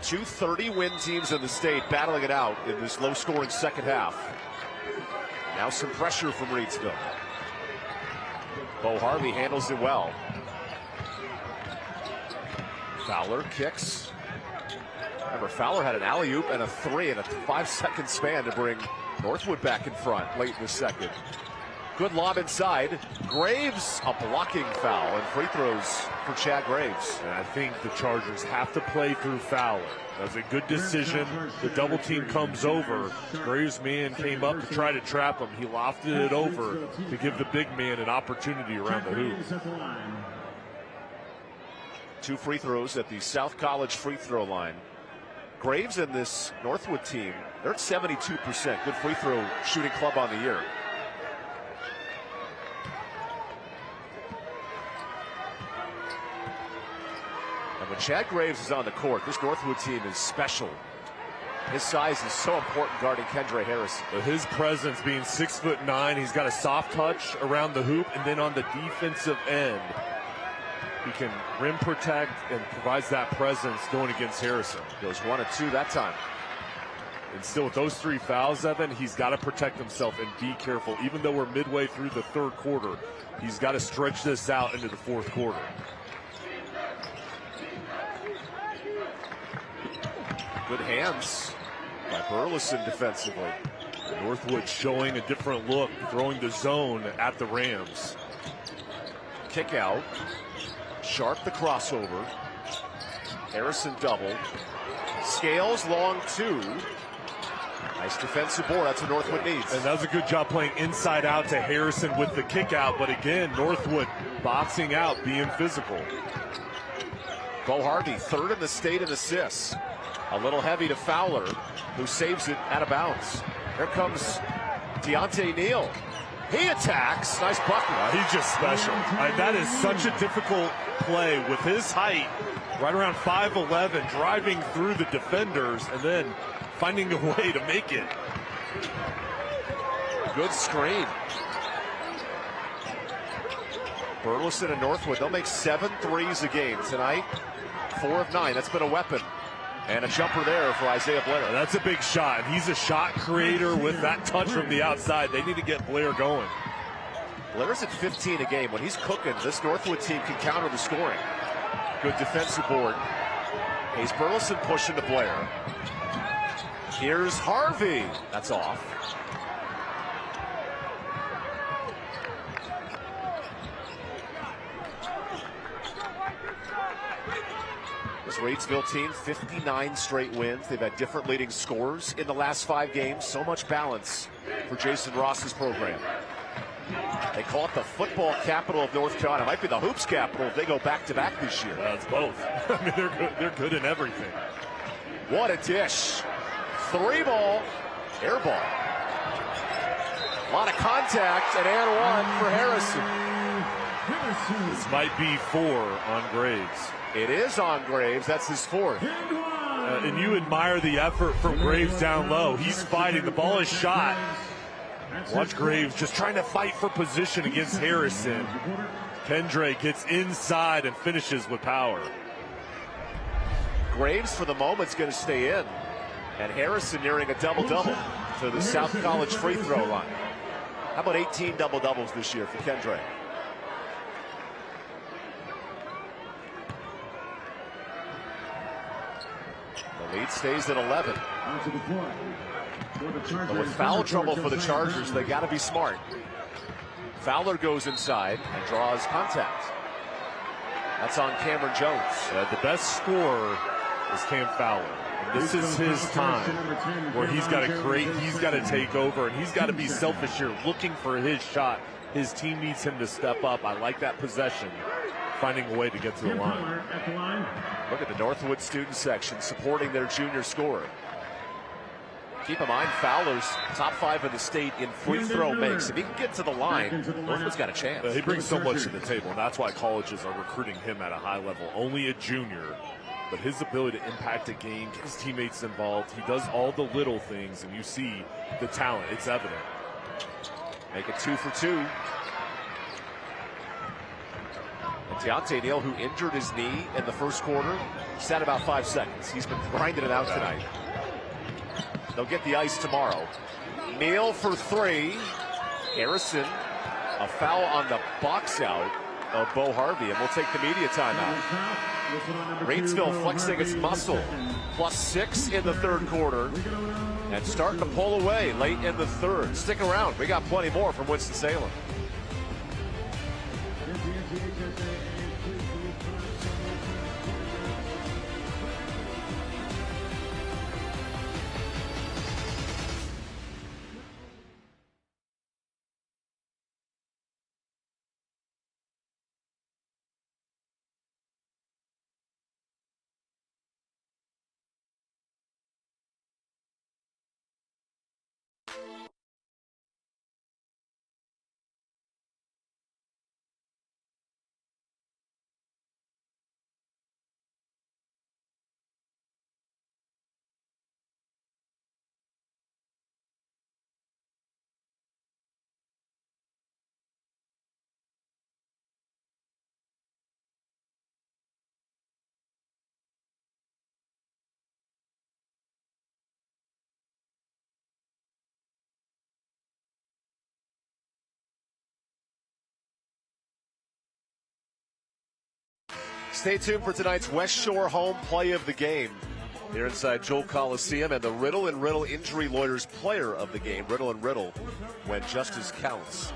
Two 30-win teams in the state battling it out in this low-scoring second half. Now some pressure from Reidsville. Bo Harvey handles it well. Fowler kicks. Remember, Fowler had an alley-oop and a three in a 5-second span to bring Northwood back in front late in the second. Good lob inside. Graves, a blocking foul, and free throws for Chad Graves. And I think the Chargers have to play through Fowler. That was a good decision. The double team comes over. Graves' man came up to try to trap him. He lofted it over to give the big man an opportunity around the hoop. Two free throws at the South College free throw line. Graves and this Northwood team, they're at 72%. Good free throw shooting club on the year. And when Chad Graves is on the court, this Northwood team is special. His size is so important guarding Kendra Harrison. But his presence being 6'9", he's got a soft touch around the hoop, and then on the defensive end, he can rim protect and provides that presence going against Harrison. Goes 1 of 2 that time. And still with those 3 fouls, Evan, he's got to protect himself and be careful. Even though we're midway through the third quarter, he's got to stretch this out into the fourth quarter. Good hands by Burleson defensively. Northwood showing a different look, throwing the zone at the Rams. Kick out. Sharp the crossover. Harrison double. Scales long 2. Nice defensive board. That's what Northwood needs. And that was a good job playing inside out to Harrison with the kick out. But again, Northwood boxing out, being physical. Bo Harvey, 3rd in the state in assists. A little heavy to Fowler, who saves it out of bounds. Here comes Deontay Neal. He attacks. Nice bucket. He's just special. That is such a difficult play with his height, right around 5'11", driving through the defenders and then finding a way to make it. Good screen. Burleson and Northwood, they'll make 7 threes a game tonight. 4 of 9. That's been a weapon. And a jumper there for Isaiah Blair. That's a big shot. He's a shot creator with that touch from the outside. They need to get Blair going. Blair's at 15 a game. When he's cooking, this Northwood team can counter the scoring. Good defensive board. Hayes Burleson pushing to Blair. Here's Harvey. That's off. This Reidsville team, 59 straight wins. They've had different leading scorers in the last 5 games. So much balance for Jason Ross's program. They call it the football capital of North Carolina. It might be the hoops capital if they go back-to-back this year. It's both. I mean, they're good in everything. What a dish. 3 ball, air ball. A lot of contact, and 1 for Harrison. This might be 4 on Graves. It is on Graves. That's his 4th. And you admire the effort from Graves down low. He's fighting. The ball is shot. Watch Graves just trying to fight for position against Harrison. Kendre gets inside and finishes with power. Graves, for the moment, is going to stay in. And Harrison nearing a double-double to the South College free throw line. How about 18 double-doubles this year for Kendre? The lead stays at 11. But with foul trouble for the Chargers, they got to be smart. Fowler goes inside and draws contact. That's on Cameron Jones. The best scorer is Cam Fowler. And this is his time where he's got to create, he's got to take over, and he's got to be selfish here, looking for his shot. His team needs him to step up. I like that possession, finding a way to get to the line. Look at the Northwood student section supporting their junior scorer. Keep in mind, Fowler's top 5 in the state in free throw makes. If he can get to the line, Northwood's got a chance. He brings so much to the table, and that's why colleges are recruiting him at a high level. Only a junior, but his ability to impact a game, get his teammates involved, he does all the little things, and you see the talent. It's evident. Make it 2 for 2. And Deontay Neal, who injured his knee in the first quarter, sat about 5 seconds. He's been grinding it out tonight. They'll get the ice tomorrow. Neal for 3. Harrison, a foul on the box out of Bo Harvey, and we'll take the media timeout. Reidsville flexing its muscle. +6 in the 3rd quarter. And starting to pull away late in the 3rd. Stick around. We got plenty more from Winston-Salem. Stay tuned for tonight's West Shore home play of the game. Here inside Joel Coliseum, and the Riddle and Riddle Injury Lawyers player of the game. Riddle and Riddle, when justice counts.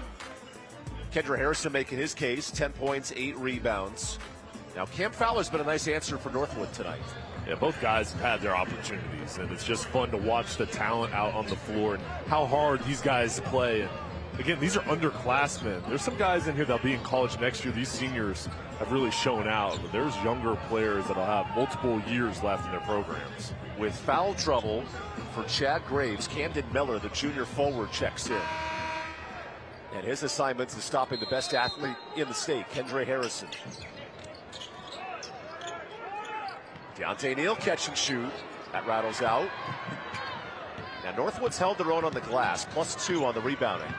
Kendre Harrison making his case, 10 points, 8 rebounds. Now, Cam Fowler's been a nice answer for Northwood tonight. Yeah, both guys have had their opportunities, and it's just fun to watch the talent out on the floor and how hard these guys play. And again, these are underclassmen. There's some guys in here that'll be in college next year. These seniors have really shown out, but there's younger players that'll have multiple years left in their programs. With foul trouble for Chad Graves, Camden Miller, the junior forward, checks in. And his assignment is stopping the best athlete in the state, Kendra Harrison. Deontay Neal catch and shoot. That rattles out. Now Northwood's held their own on the glass, +2 on the rebounding.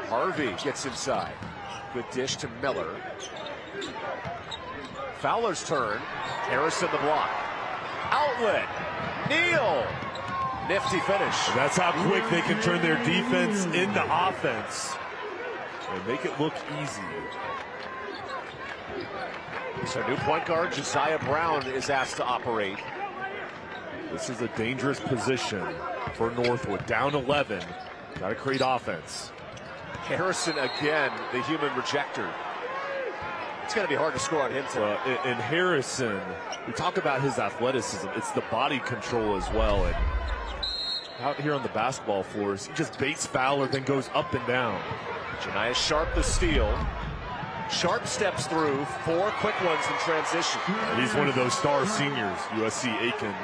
Harvey gets inside. Good dish to Miller. Fowler's turn. Harrison the block. Outlet. Neal. Nifty finish. And that's how quick they can turn their defense into offense and make it look easy. So new point guard Josiah Brown is asked to operate. This is a dangerous position for Northwood. Down 11. Got to create offense. Harrison again, the human rejector. It's going to be hard to score on him tonight. And Harrison, we talk about his athleticism. It's the body control as well. And out here on the basketball floors, he just baits Fowler, then goes up and down. Janiah Sharp the steal. Sharp steps through, 4 quick ones in transition. And he's one of those star seniors. USC Aiken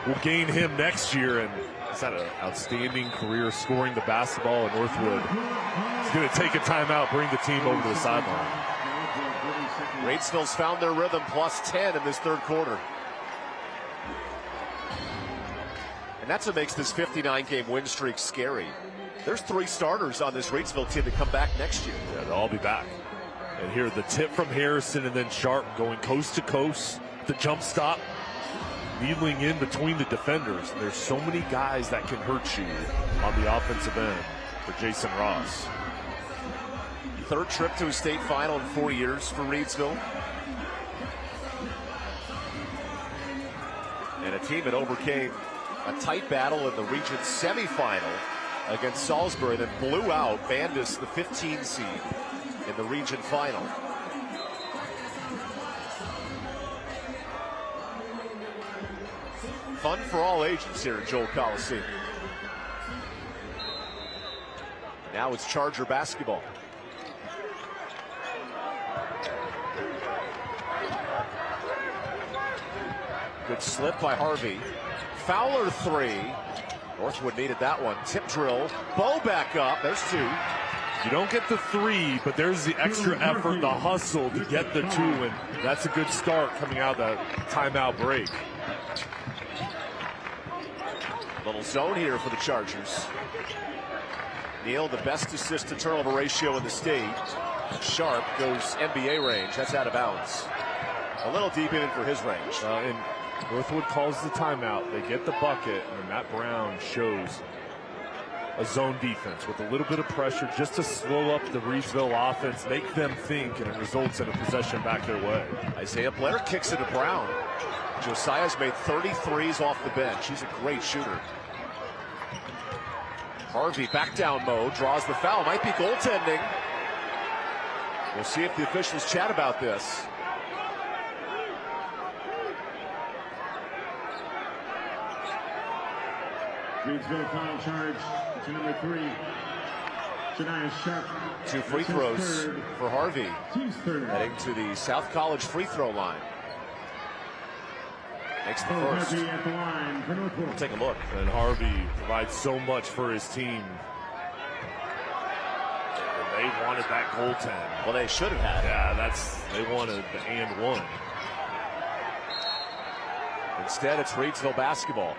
will gain him next year, and he's had an outstanding career scoring the basketball at Northwood. He's going to take a timeout, bring the team over to the sideline. Reidsville's found their rhythm, +10 in this third quarter. And that's what makes this 59-game win streak scary. There's 3 starters on this Reidsville team that come back next year. Yeah, they'll all be back. And here, the tip from Harrison, and then Sharp going coast to coast. The jump stop, needling in between the defenders. And there's so many guys that can hurt you on the offensive end for Jason Ross. 3rd trip to a state final in 4 years for Reidsville. And a team that overcame a tight battle in the region semifinal against Salisbury, then blew out Bandus, the 15 seed, in the region final. Fun for all ages here at Joel Coliseum. Now it's Charger basketball. Good slip by Harvey. Fowler 3. Northwood needed that one. Tip drill. Bow back up. There's 2. You don't get the 3, but there's the extra effort, the hustle to get the 2, and that's a good start coming out of that timeout break. Little zone here for the Chargers. Neal, the best assist to turnover ratio in the state. Sharp goes NBA range. That's out of bounds. A little deep even for his range. And Northwood calls the timeout. They get the bucket, and Matt Brown shows a zone defense with a little bit of pressure just to slow up the Reidsville offense, make them think, and it results in a possession back their way. Isaiah Blair kicks it to Brown. Josiah's made 33s off the bench. He's a great shooter. Harvey back down mode, draws the foul. Might be goaltending. We'll see if the officials chat about this. Reidsville foul charge to number 3, Janiah Sharp. 2 free throws for Harvey. Team's third. Heading to the South College free throw line. Makes the first. Harvey at the line for Northwood. We'll take a look. And Harvey provides so much for his team. And they wanted that goaltend. Well, they should have had it. Yeah, they wanted the and one. Instead, it's Reidsville basketball.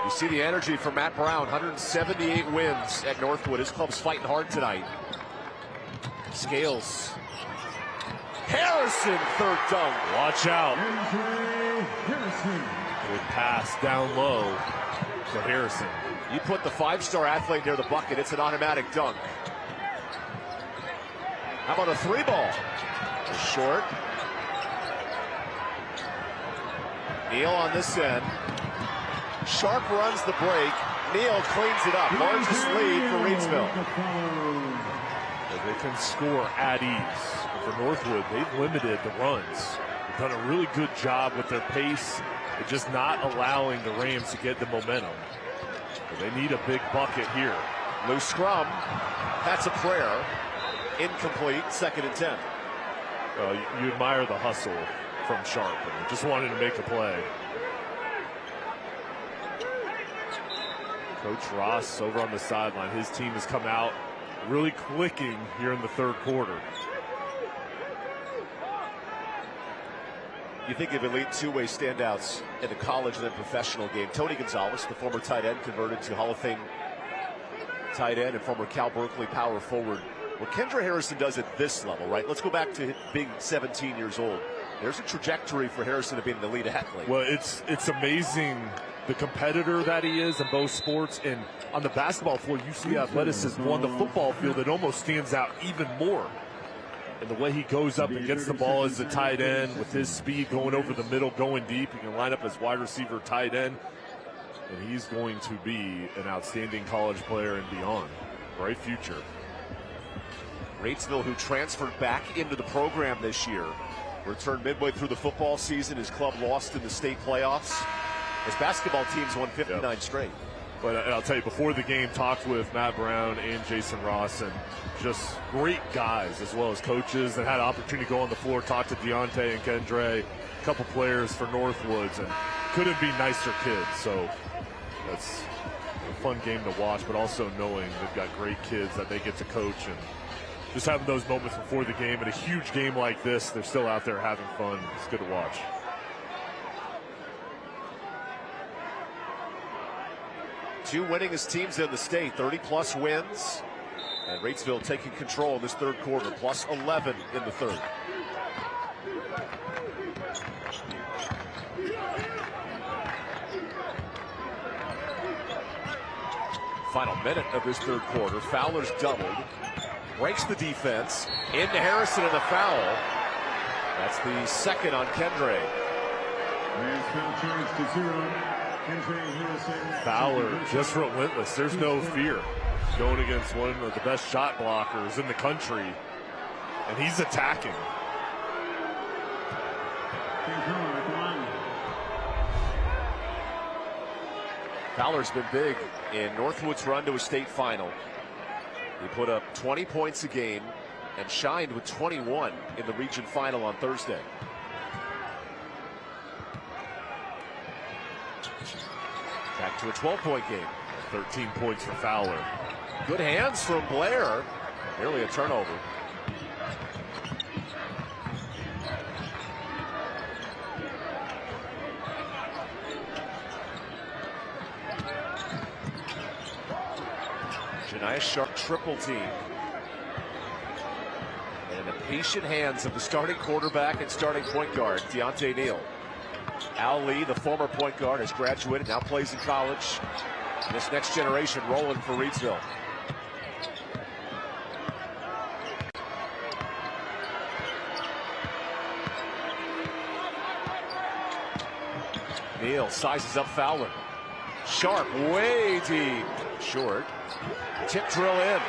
You see the energy from Matt Brown. 178 wins at Northwood. His club's fighting hard tonight. Scales. Harrison, 3rd dunk. Watch out. Harrison. Good pass down low to Harrison. You put the 5-star athlete near the bucket, it's an automatic dunk. How about a 3 ball? Short. Neal on this end. Sharp runs the break. Neal cleans it up. Largest lead for Reidsville. They can score at ease. And for Northwood, they've limited the runs. They've done a really good job with their pace and just not allowing the Rams to get the momentum. But they need a big bucket here. Loose scrum. That's a prayer. Incomplete. 2nd and 10. You admire the hustle from Sharp. And just wanted to make a play. Coach Ross over on the sideline. His team has come out really clicking here in the 3rd quarter. You think of elite two-way standouts in the college and then professional game. Tony Gonzalez, the former tight end, converted to Hall of Fame tight end, and former Cal Berkeley power forward. What Kendra Harrison does at this level, right? Let's go back to being 17 years old. There's a trajectory for Harrison to being an elite athlete. Well, it's amazing the competitor that he is in both sports, and on the basketball floor you see athleticism. On the football field it almost stands out even more. And the way he goes up and gets the ball as a tight end with his speed going over the middle, going deep. He can line up as wide receiver, tight end, and he's going to be an outstanding college player and beyond. Bright future. Reidsville, who transferred back into the program this year, returned midway through the football season. His club lost in the state playoffs. His basketball team's won 59 straight. But I'll tell you, before the game, talked with Matt Brown and Jason Ross, and just great guys as well as coaches, and had an opportunity to go on the floor, talk to Deontay and Kendre, a couple players for Northwoods, and couldn't be nicer kids. So that's a fun game to watch, but also knowing they've got great kids that they get to coach, and just having those moments before the game. And a huge game like this, they're still out there having fun. It's good to watch. Two winningest teams in the state, 30-plus wins. And Reidsville taking control in this 3rd quarter, plus 11 in the 3rd. Final minute of this 3rd quarter. Fowler's doubled. Breaks the defense. Into Harrison and the foul. That's the 2nd on Kendre. Rams foul charge to 0. Fowler just relentless. There's no fear. Going against one of the best shot blockers in the country, and he's attacking. Fowler's been big in Northwood's run to a state final. He put up 20 points a game and shined with 21 in the region final on Thursday. Back to a 12-point game. 13 points for Fowler. Good hands from Blair. Nearly a turnover. Janiah Sharp triple team. And in the patient hands of the starting quarterback and starting point guard, Deontay Neal. Al Lee, the former point guard, has graduated, now plays in college. This next generation rolling for Reidsville. Neal sizes up Fowler. Sharp, way deep. Short. Tip drill in.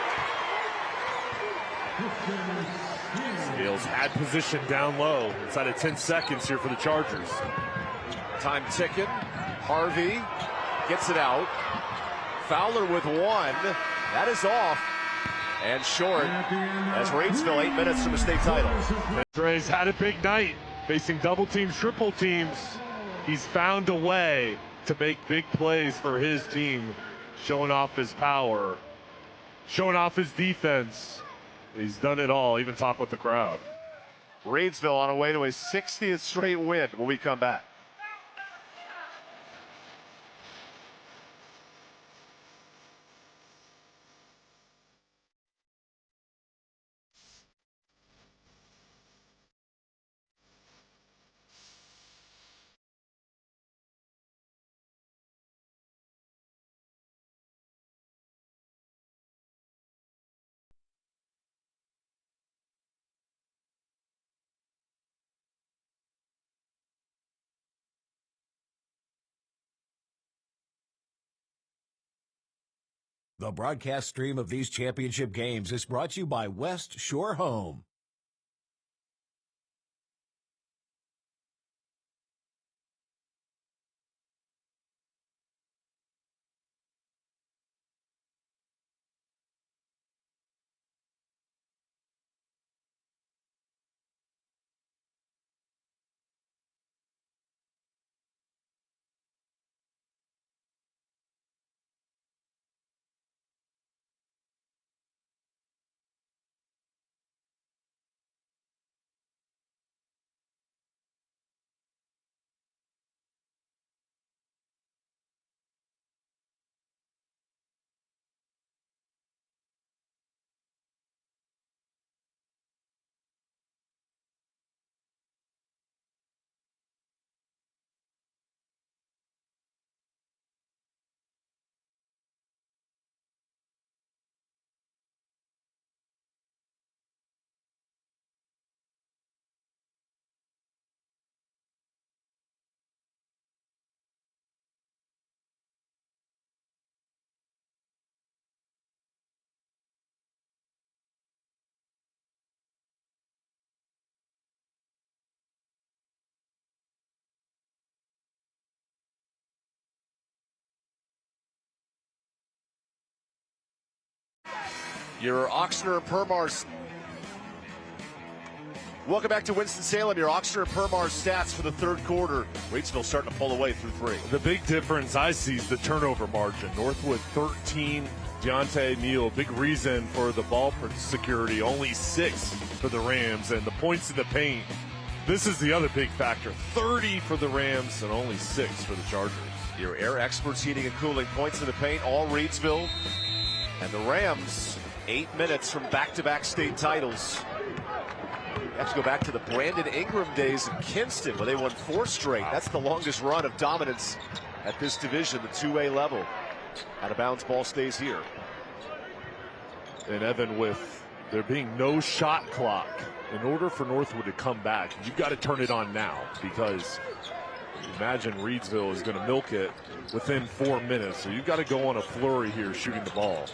Scales had position down low. Inside of 10 seconds here for the Chargers. Time ticking. Harvey gets it out. Fowler with one. That is off. And short as Reidsville 8 minutes from a state title. Dre's had a big night facing double teams, triple teams. He's found a way to make big plays for his team, showing off his power, showing off his defense. He's done it all, even talk with the crowd. Reidsville on a way to a 60th straight win when we come back. The broadcast stream of these championship games is brought to you by West Shore Home. Your Oxner and Permar. Welcome back to Winston-Salem. Your Oxner and Permar stats for the third quarter. Reidsville starting to pull away through three. The big difference I see is the turnover margin. Northwood 13, Deontay Neal, big reason for the ball security, only 6 for the Rams, and the points in the paint. This is the other big factor, 30 for the Rams and only 6 for the Chargers. Your air experts, heating and cooling, points in the paint, all Reidsville. And the Rams, 8 minutes from back-to-back state titles. You have to go back to the Brandon Ingram days in Kinston, where they won 4 straight. That's the longest run of dominance at this division, the 2A level. Out of bounds, ball stays here. And Evan, with there being no shot clock, in order for Northwood to come back, you've got to turn it on now, because imagine Reidsville is going to milk it within 4 minutes. So you've got to go on a flurry here shooting the ball.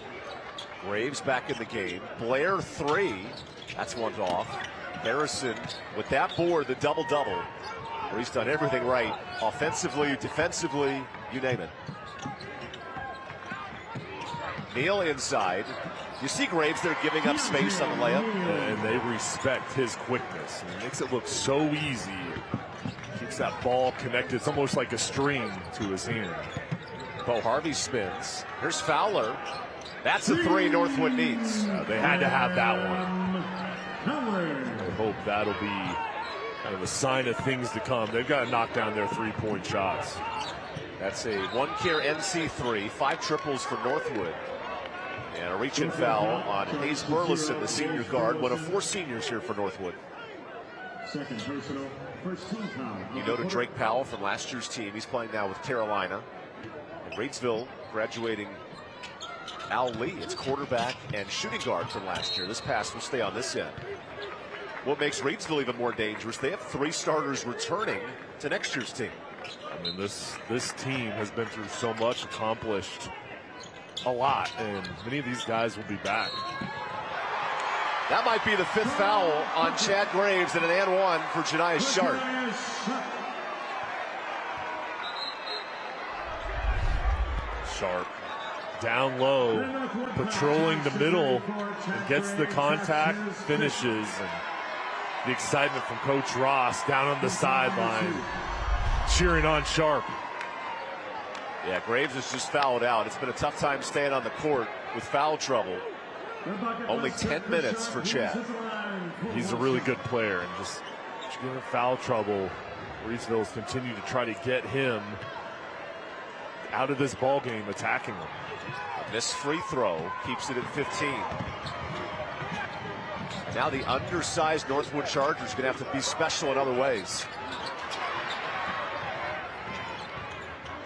Graves back in the game. Blair 3. That's one's off. Harrison with that board, the double-double. Where he's done everything right. Offensively, defensively, you name it. Neal inside. You see Graves there giving up space on the layup. And they respect his quickness. It makes it look so easy. Keeps that ball connected. It's almost like a string to his hand. Bo Harvey spins. Here's Fowler. That's the 3 Northwood needs. They had to have that one. I hope that'll be kind of a sign of things to come. They've got to knock down their 3-point shots. That's a 1-care NC3, 5 triples for Northwood. And a reach-in foul on Hayes Burleson, the senior guard, one of 4 seniors here for Northwood. Second personal, first team foul. You know to Drake Powell from last year's team. He's playing now with Carolina. And Reidsville graduating Al Lee. It's quarterback and shooting guard from last year. This pass will stay on this end. What makes Reidsville even more dangerous, they have 3 starters returning to next year's team. I mean, this team has been through so much, accomplished a lot, and many of these guys will be back. That might be the 5th foul on Chad Graves, and an and 1 for Janiah Sharp. Sharp down low, patrolling the middle, and gets the contact, finishes, and the excitement from Coach Ross down on the sideline, cheering on Sharp. Yeah, Graves is just fouled out. It's been a tough time staying on the court with foul trouble. Only 10 minutes for Chad. He's a really good player, and just getting foul trouble. Reidsville's continue to try to get him out of this ball game, attacking him. A missed free throw keeps it at 15. Now the undersized Northwood Chargers going to have to be special in other ways.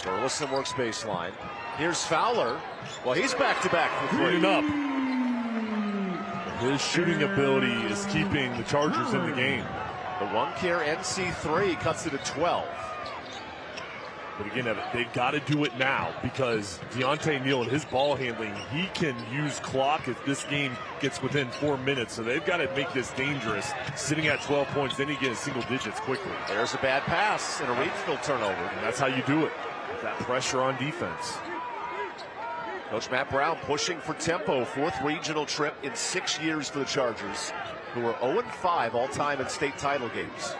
Burleson works baseline. Here's Fowler. Well, he's back-to-back for 3. Cleaning up. His shooting ability is keeping the Chargers in the game. The 1-care NC3 cuts it at 12. But again, they've got to do it now because Deontay Neal and his ball handling, he can use clock if this game gets within 4 minutes. So they've got to make this dangerous. Sitting at 12 points, then you get in single digits quickly. There's a bad pass and a Reidsville turnover. And that's how you do it, with that pressure on defense. Coach Matt Brown pushing for tempo. 4th regional trip in 6 years for the Chargers, who are 0-5 all-time in state title games.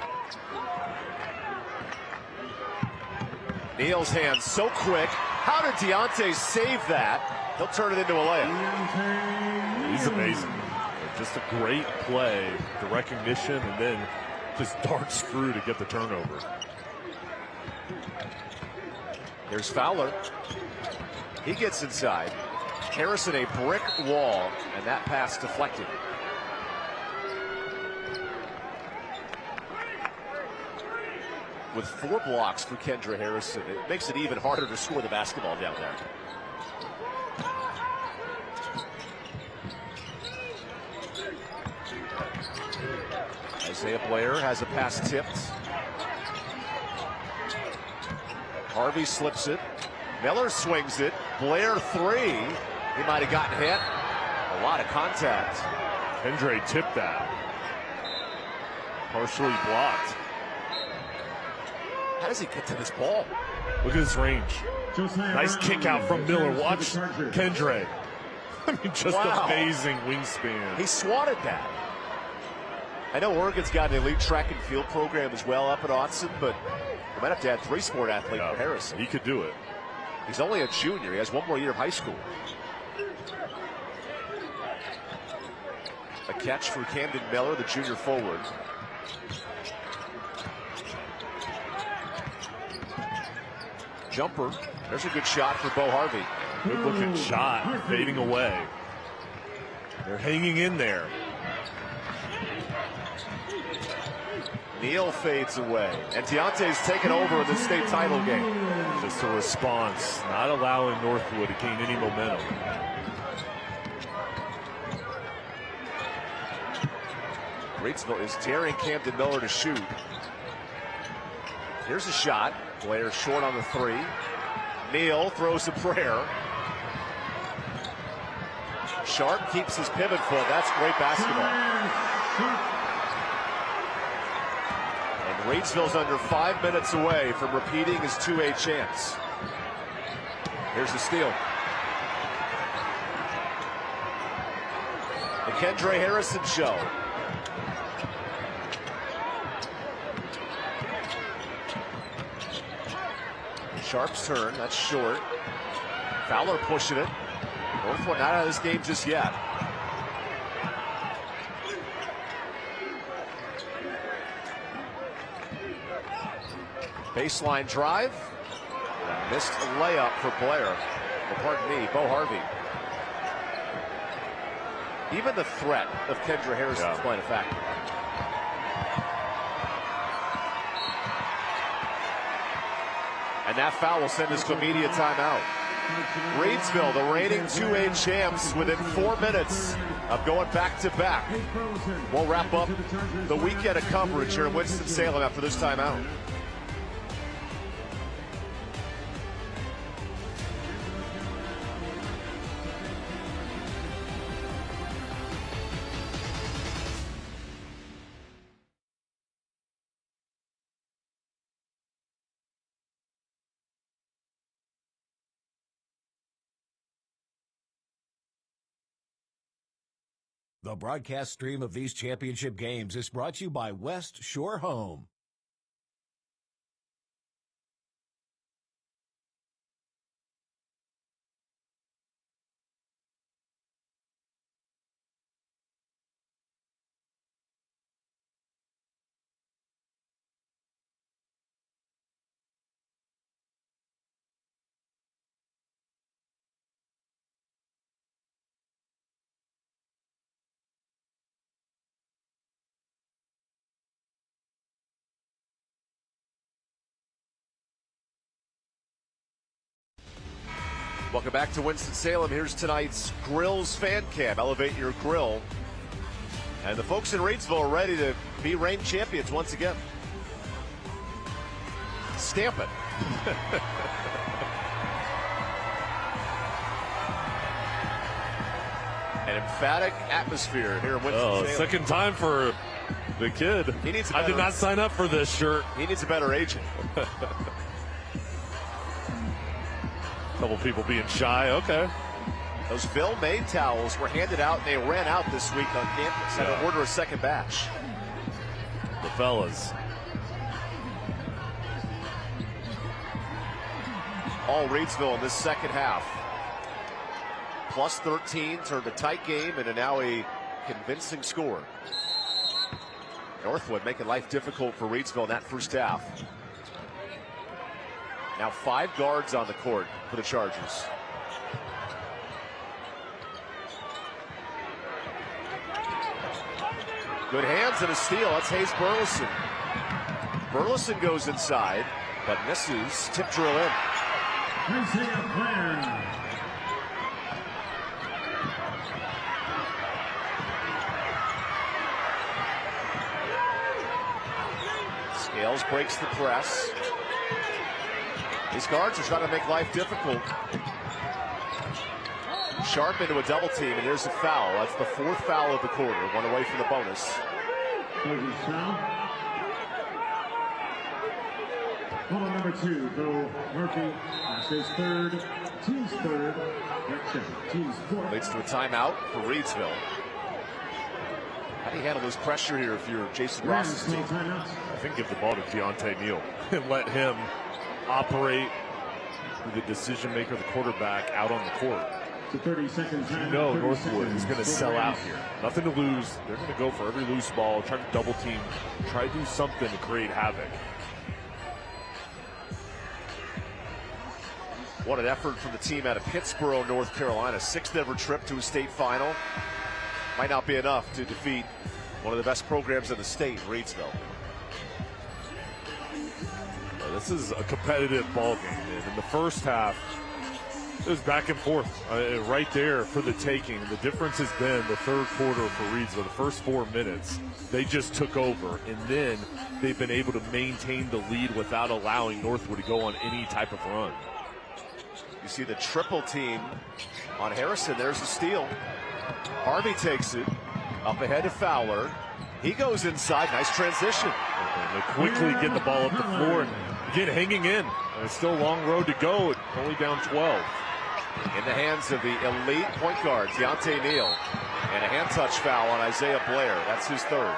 Neal's hands so quick. How did Deontay save that? He'll turn it into a layup. He's amazing. Just a great play, the recognition, and then just darts through to get the turnover. There's Fowler. He gets inside. Harrison a brick wall, and that pass deflected. With 4 blocks for Kendra Harrison, it makes it even harder to score the basketball down there. Isaiah Blair has a pass tipped. Harvey slips it. Miller swings it. Blair 3. He might have gotten hit. A lot of contact. Kendra tipped that. Partially blocked. How does he get to this ball? Look at his range. Nice kick out from Miller. Watch Kendra. I mean, just amazing wingspan. He swatted that. I know Oregon's got an elite track and field program as well up at Autzen, but we might have to add 3-sport athlete for Harrison. He could do it. He's only a junior. He has 1 more year of high school. A catch for Camden Miller, the junior forward. Jumper. There's a good shot for Bo Harvey. Good looking shot, fading away. They're hanging in there. Neal fades away. And Deontay's taken over in the state title game. Just a response, not allowing Northwood to gain any momentum. Reidsville is daring Camden Miller to shoot. Here's a shot. Blair short on the 3. Neal throws a prayer. Sharp keeps his pivot foot. That's great basketball. And Reidsville's under 5 minutes away from repeating his 2A chance. Here's the steal. The Kendra Harrison show. Sharp's turn, that's short. Fowler pushing it. Northwood not out of this game just yet. Baseline drive. A missed layup for Blair. Oh, pardon me, Bo Harvey. Even the threat of Kendra Harrison is playing a factor. And that foul will send us to immediate timeout. Reidsville, the reigning 2A champs, within 4 minutes of going back-to-back. We'll wrap up the weekend of coverage here in Winston-Salem after this timeout. The broadcast stream of these championship games is brought to you by West Shore Home. Welcome back to Winston-Salem. Here's tonight's Grills Fan Cam. Elevate your grill. And the folks in Reidsville are ready to be reigning champions once again. Stamp it. An emphatic atmosphere here in Winston-Salem. Second time for the kid. He needs I did not sign up for this shirt. He needs a better agent. A couple people being shy. Okay. Those Ville-made towels were handed out, and they ran out this week on campus. Had to order a second batch. The fellas. All Reidsville in this second half. Plus 13 turned a tight game into now a convincing score. Northwood making life difficult for Reidsville in that first half. Now 5 guards on the court for the Chargers. Good hands and a steal. That's Hayes Burleson. Burleson goes inside, but misses. Tip drill in. Scales breaks the press. These guards are trying to make life difficult. Sharp into a double team, and here's a foul. That's the 4th foul of the quarter. One away from the bonus. Foul number 2, Bill Murphy. That's his 3rd, team's 3rd. Team's 4th. Leads to a timeout for Reidsville. How do you handle this pressure here if you're Jason Ross's team? I think give the ball to Deontay Neal and let him operate with the decision maker, the quarterback, out on the court. 30 seconds. You know Northwood is going to sell out here. Nothing to lose. They're going to go for every loose ball, try to double team, try to do something to create havoc. What an effort from the team out of Pittsboro, North Carolina. 6th ever trip to a state final. Might not be enough to defeat one of the best programs in the state, Reidsville. This is a competitive ball game, man. In the first half, it was back and forth right there for the taking. The difference has been the third quarter for Reidsville. The first 4 minutes, they just took over, and then they've been able to maintain the lead without allowing Northwood to go on any type of run. You see the triple team on Harrison. There's the steal. Harvey takes it up ahead of Fowler. He goes inside. Nice transition. And they quickly get the ball up the floor and again hanging in. And it's still a long road to go. Only down 12. In the hands of the elite point guard, Deontay Neal. And a hand touch foul on Isaiah Blair. That's his 3rd.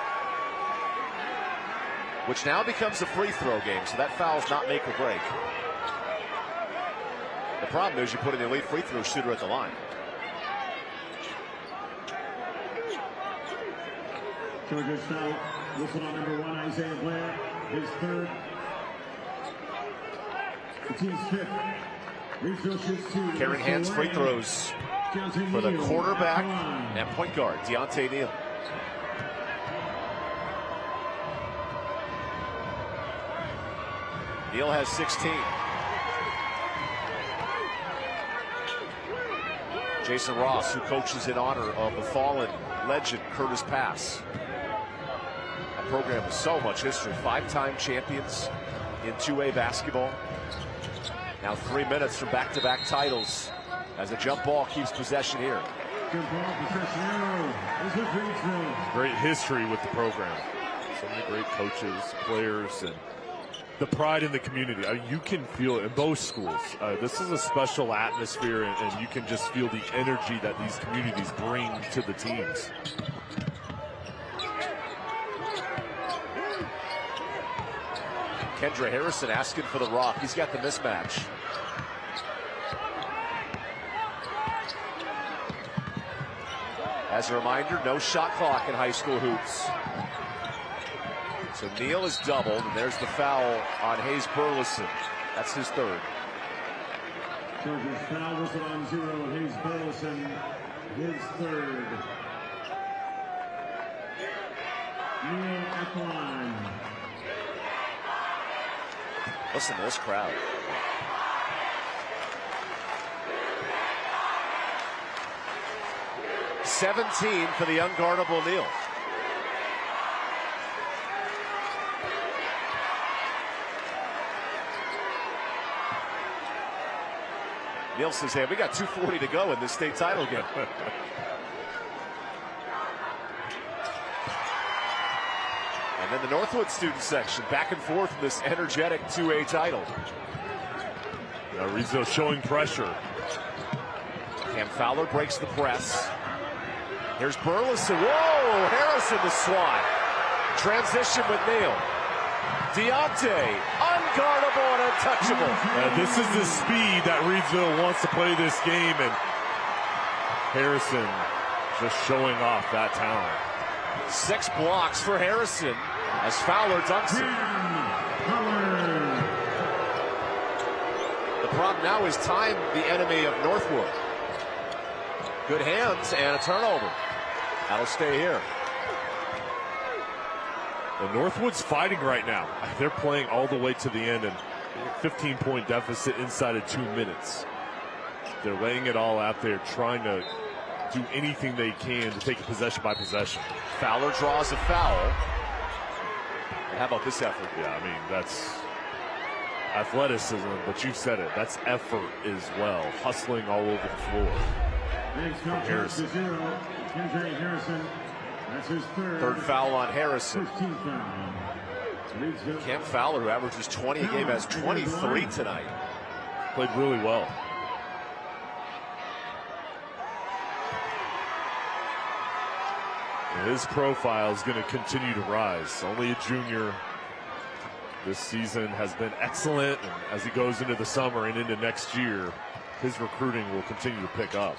Which now becomes a free throw game, so that foul's not make or break. The problem is you put an elite free throw shooter at the line. Chargers foul. Whistle on number 1, Isaiah Blair. His 3rd. The team's 5th. Reidsville shoots 2. Carrying hands free throws for the quarterback and point guard, Deontay Neal. Neal has 16. Jason Ross, who coaches in honor of the fallen legend Curtis Pass. That program with so much history. 5-time champions in 2A basketball. Now 3 minutes from back-to-back titles as the jump ball keeps possession here. Great history with the program. So many great coaches, players, and the pride in the community. You can feel it in both schools. This is a special atmosphere, and you can just feel the energy that these communities bring to the teams. Kendra Harrison asking for the rock. He's got the mismatch. As a reminder, no shot clock in high school hoops. So Neal is doubled, and there's the foul on Hayes Burleson. That's his 3rd. Chargers foul whistle on 0. Hayes Burleson, his 3rd. Neal at the line. Listen to this crowd. $17 for the unguardable Neal. Neil says, hey, we got 2:40 to go in this state title game. And then the Northwood student section back and forth in this energetic 2A title. Reidsville showing pressure. Cam Fowler breaks the press. Here's Burleson. Whoa! Harrison the swat. Transition with Neal. Deontay, unguardable and untouchable. This is the speed that Reidsville wants to play this game, and Harrison just showing off that talent. 6 blocks for Harrison as Fowler dunks it. The problem now is time, the enemy of Northwood. Good hands and a turnover. That'll stay here. The Northwood's fighting right now. They're playing all the way to the end, and 15-point deficit inside of 2 minutes. They're laying it all out there, trying to do anything they can to take it possession by possession. Fowler draws a foul. And how about this effort? Yeah, I mean, that's athleticism, but you said it. That's effort as well. Hustling all over the floor. Harrison. That's his third foul on Harrison. Cam Fowler, who averages 20 a game, has 23 tonight. Played really well. And his profile is going to continue to rise. Only a junior. This season has been excellent, and as he goes into the summer and into next year, his recruiting will continue to pick up.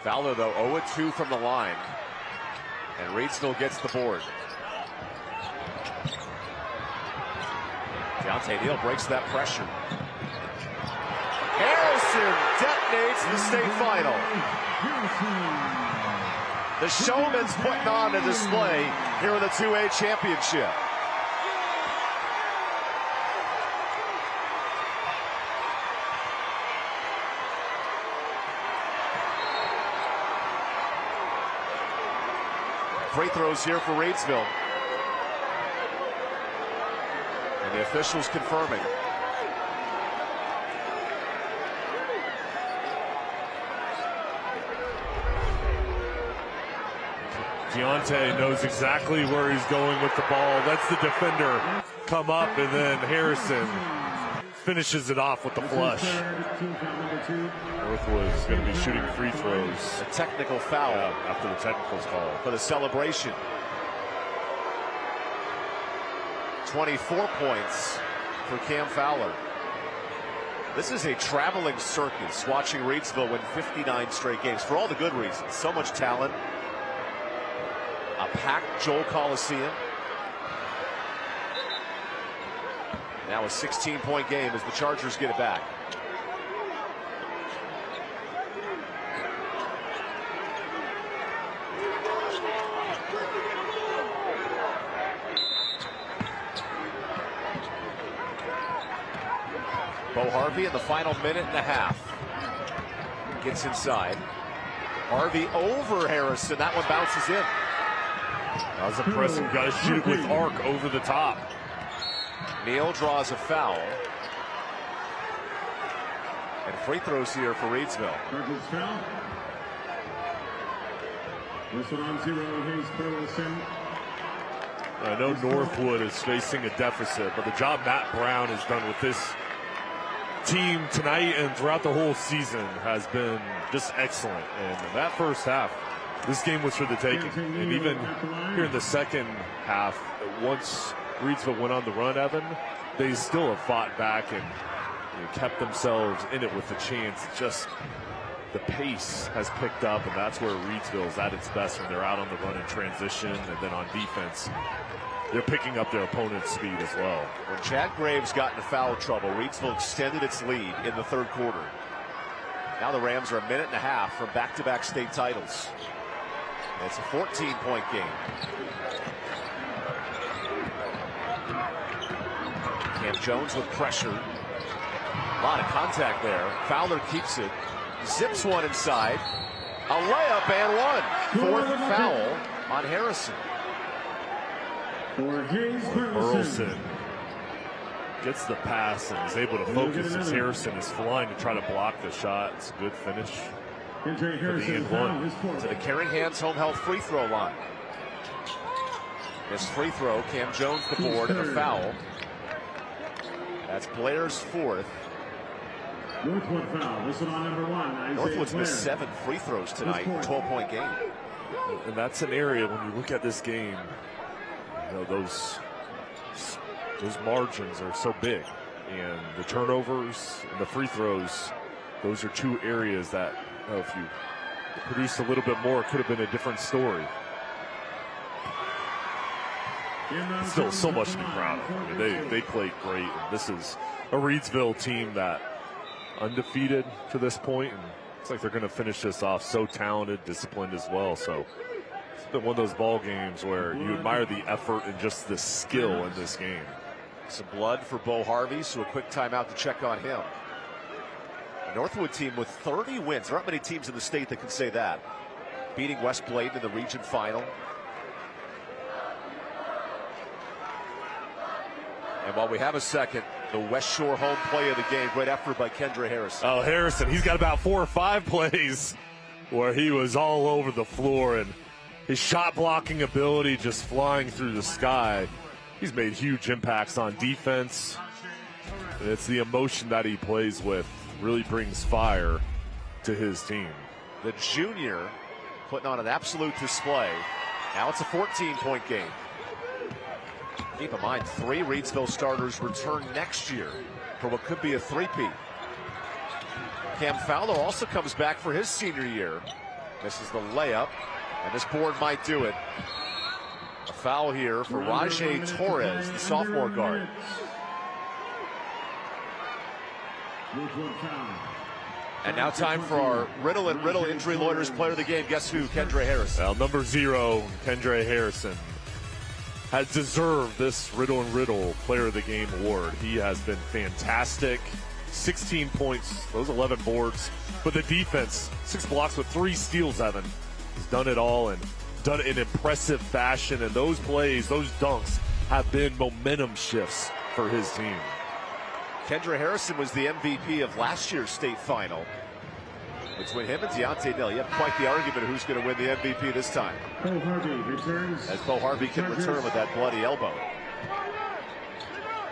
Fowler, though, 0-2 from the line. And Reidsville gets the board. Deontay Neal breaks that pressure. Harrison detonates the state final. The Showman's putting on a display here in the 2A championship. Free throws here for Reidsville. And the officials confirming. Deontay knows exactly where he's going with the ball. Lets the defender come up, and then Harrison finishes it off with the flush. Northwood is going to be shooting free throws. A technical foul after the technical's call. For the celebration. 24 points for Cam Fowler. This is a traveling circus, watching Reidsville win 59 straight games for all the good reasons. So much talent. A packed Joel Coliseum. Now a 16-point game as the Chargers get it back. Bo Harvey in the final minute and a half. Gets inside. Harvey over Harrison. That one bounces in. That was impressive. Got to shoot it with arc over the top. Neal draws a foul. And free throws here for Reidsville. I know Northwood is facing a deficit, but the job Matt Brown has done with this team tonight and throughout the whole season has been just excellent. And in that first half, this game was for the taking. And even here in the second half, once Reidsville went on the run, Evan, they still have fought back and kept themselves in it with a chance. Just the pace has picked up, and that's where Reidsville is at its best when they're out on the run in transition, and then on defense, they're picking up their opponent's speed as well. When Chad Graves got into foul trouble, Reidsville extended its lead in the third quarter. Now the Rams are a minute and a half from back-to-back state titles. It's a 14-point game. Cam Jones with pressure. A lot of contact there. Fowler keeps it. Zips one inside. A layup and one. Fourth foul on Harrison. For Hayes Burleson gets the pass and is able to focus as Harrison is flying to try to block the shot. It's a good finish for the and one. To the Caring Hands home health free throw line. This free throw, Cam Jones the board and a foul. That's Blair's fourth. Northwood foul. This is on number 1. Northwood's missed 7 free throws tonight, 12-point game. And that's an area when you look at this game, you know, those margins are so big, and the turnovers and the free throws, those are 2 areas that, you know, if you produced a little bit more, it could have been a different story. Still so much to be proud of. I mean, they played great, and this is a Reidsville team that undefeated to this point, and looks like they're going to finish this off. So talented, disciplined as well. So it's been one of those ball games where you admire the effort and just the skill in this game. Some blood for Bo Harvey, so a quick timeout to check on him. A Northwood team with 30 wins. There aren't many teams in the state that can say that. Beating West Bladen in the region final. And while we have a second, the West Shore home play of the game, great effort by Kendra Harrison. Oh, Harrison, he's got about 4 or 5 plays where he was all over the floor, and his shot blocking ability just flying through the sky. He's made huge impacts on defense. And it's the emotion that he plays with, really brings fire to his team. The junior putting on an absolute display. Now it's a 14-point game. Keep in mind, 3 Reidsville starters return next year for what could be a three-peat. Cam Fowler also comes back for his senior year. This is the layup, and this board might do it. A foul here for Rajay Torres, the sophomore guard. And now time for our Riddle and Riddle Injury Lawyers player of the game. Guess who? Kendra Harrison. Well, number 0, Kendra Harrison, has deserved this Riddle and Riddle Player of the Game award. He has been fantastic. 16 points, those 11 boards. But the defense, 6 blocks with 3 steals, Evan. He's done it all and done it in impressive fashion. And those plays, those dunks, have been momentum shifts for his team. Kendra Harrison was the MVP of last year's state final. Between him and Deontay Neal, you have quite the argument of who's going to win the MVP this time. Bo Harvey returns. As Bo Harvey can return with that bloody elbow.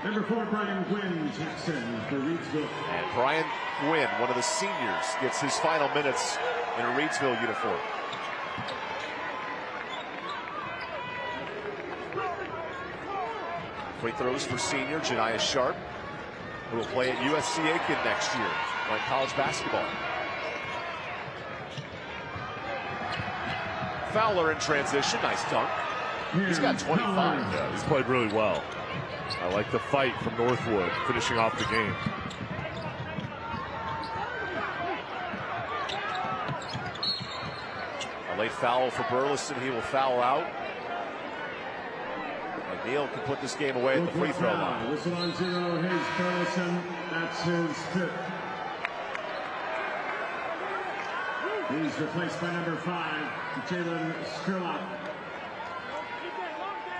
Number 4, Brian Gwynn checks in for Reidsville. And Brian Gwynn, one of the seniors, gets his final minutes in a Reidsville uniform. Free throws for senior Janiah Sharp, who will play at USC Aiken next year, playing college basketball. Fowler in transition, nice dunk. He's got 25. Yeah, he's played really well. I like the fight from Northwood, finishing off the game. A late foul for Burleson. He will foul out. And Neal can put this game away at the free throw line. Whistle on 0, Hayes Burleson. That's his 5th. He's replaced by number 5, Jalen Skurlock.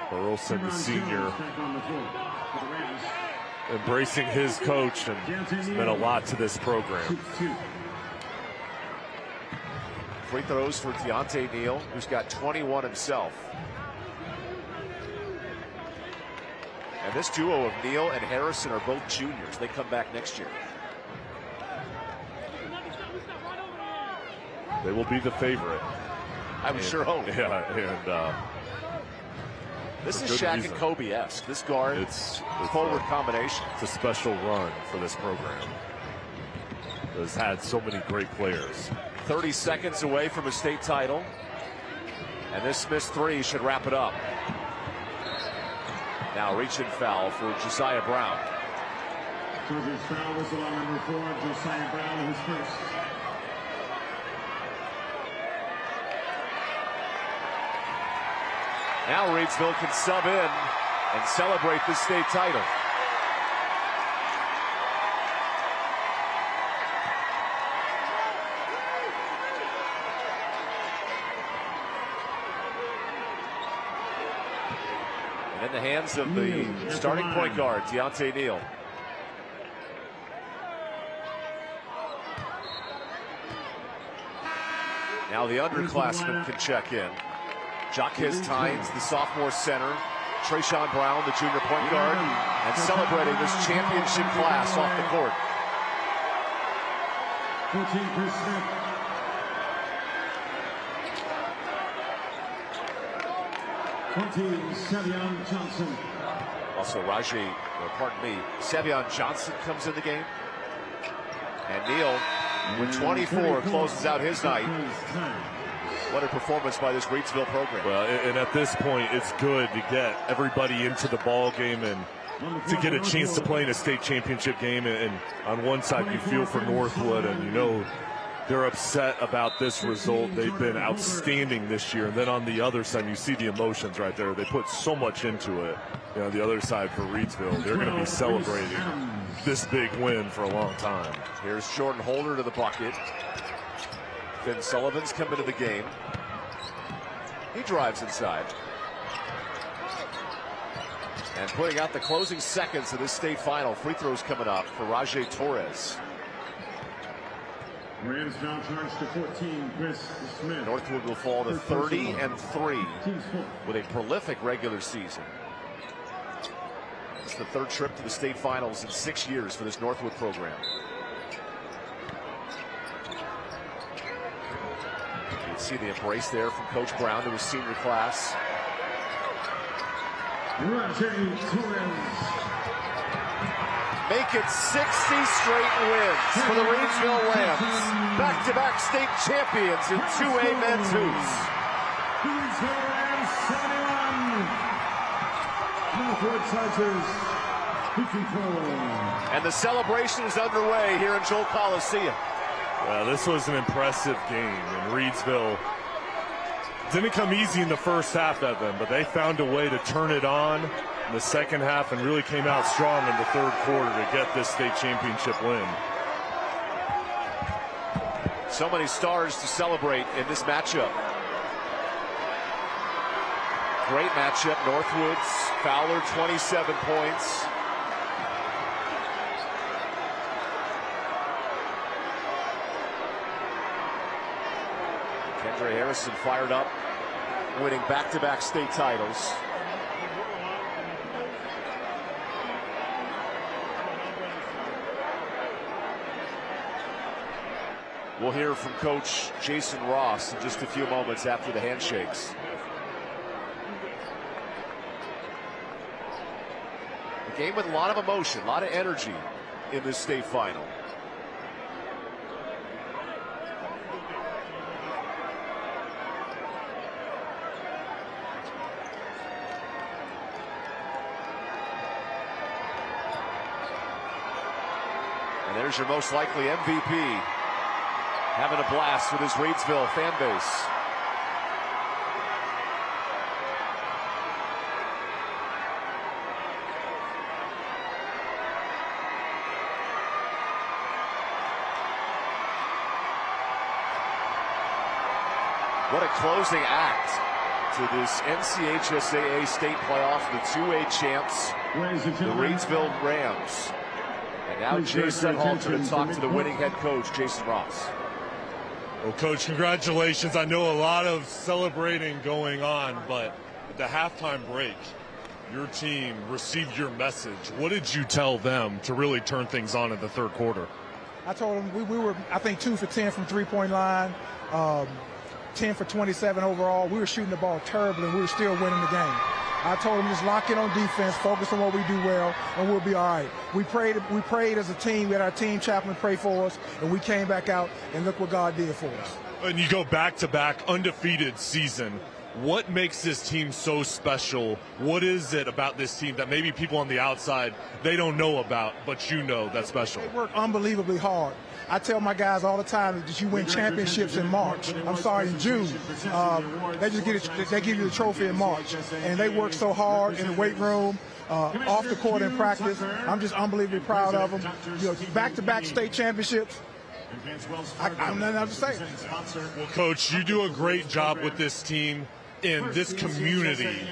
Burleson, the senior, embracing his coach, and it's meant a lot to this program. Free throws for Deontay Neal, who's got 21 himself. And this duo of Neal and Harrison are both juniors. They come back next year. They will be the favorite. I would sure hope. Yeah, and this is Shaq and Kobe-esque. This guard, it's forward combination. It's a special run for this program. It has had so many great players. 30 seconds away from a state title. And this missed 3 should wrap it up. Now reach-in foul for Josiah Brown. Chargers foul whistle on number 4, Josiah Brown, his first. Now Reidsville can sub in and celebrate this state title. And in the hands of the starting point guard, Deontay Neal. Now the underclassmen can check in. Jaquez Tynes, the sophomore center. Trayshawn Brown, the junior point guard. And celebrating this championship class off the court. 14 Chris Smith. 20 Savion Johnson. Also Savion Johnson comes in the game. And Neal, with 24, closes out his night. What a performance by this Reidsville program. Well, and at this point, it's good to get everybody into the ball game and to get a chance to play in a state championship game. And on one side, you feel for Northwood, and you know they're upset about this result. They've been outstanding this year. And then on the other side, you see the emotions right there. They put so much into it. You know, the other side for Reidsville, they're going to be celebrating this big win for a long time. Here's Jordan Holder to the bucket. Finn Sullivan's come into the game. He drives inside. And putting out the closing seconds of this state final. Free throws coming up for Rajay Torres. Rams now charged to 14, Chris Smith. Northwood will fall to 30-3 with a prolific regular season. It's the third trip to the state finals in 6 years for this Northwood program. You can see the embrace there from Coach Brown to his senior class. Rajay Torres. Make it 60 straight wins for the Reidsville Rams. Back-to-back state champions in 2A men's hoops. Reidsville Rams 71. Northwood Chargers 54. And the celebration is underway here in Coliseum. Well, this was an impressive game, and Reidsville didn't come easy in the first half of them, but they found a way to turn it on in the second half and really came out strong in the third quarter to get this state championship win. So many stars to celebrate in this matchup. Great matchup. Northwood's Fowler, 27 points. Kendra Harrison fired up, winning back-to-back state titles. We'll hear from Coach Jason Ross in just a few moments after the handshakes. A game with a lot of emotion, a lot of energy in this state final. And there's your most likely MVP, having a blast with his Reidsville fan base. What a closing act to this NCHSAA state playoff, the 2A champs, the Reidsville Rams. And now Jay Sethalter to talk to the winning head coach, Jason Ross. Well, Coach, congratulations. I know a lot of celebrating going on, but at the halftime break, your team received your message. What did you tell them to really turn things on in the third quarter? I told them we were, I think, 2 for 10 from three-point line, 10 for 27 overall. We were shooting the ball terribly, and we were still winning the game. I told them just lock in on defense, focus on what we do well, and we'll be all right. We prayed as a team. We had our team chaplain pray for us, and we came back out, and look what God did for us. And you go back-to-back undefeated season. What makes this team so special? What is it about this team that maybe people on the outside, they don't know about, but you know that's special? They work unbelievably hard. I tell my guys all the time that you win championships in March. I'm sorry, in June. They give you the trophy in March, and they work so hard in the weight room, off the court in practice. I'm just unbelievably proud of them. You know, back-to-back state championships. I'm nothing else to say. Well, Coach, you do a great job with this team. and this community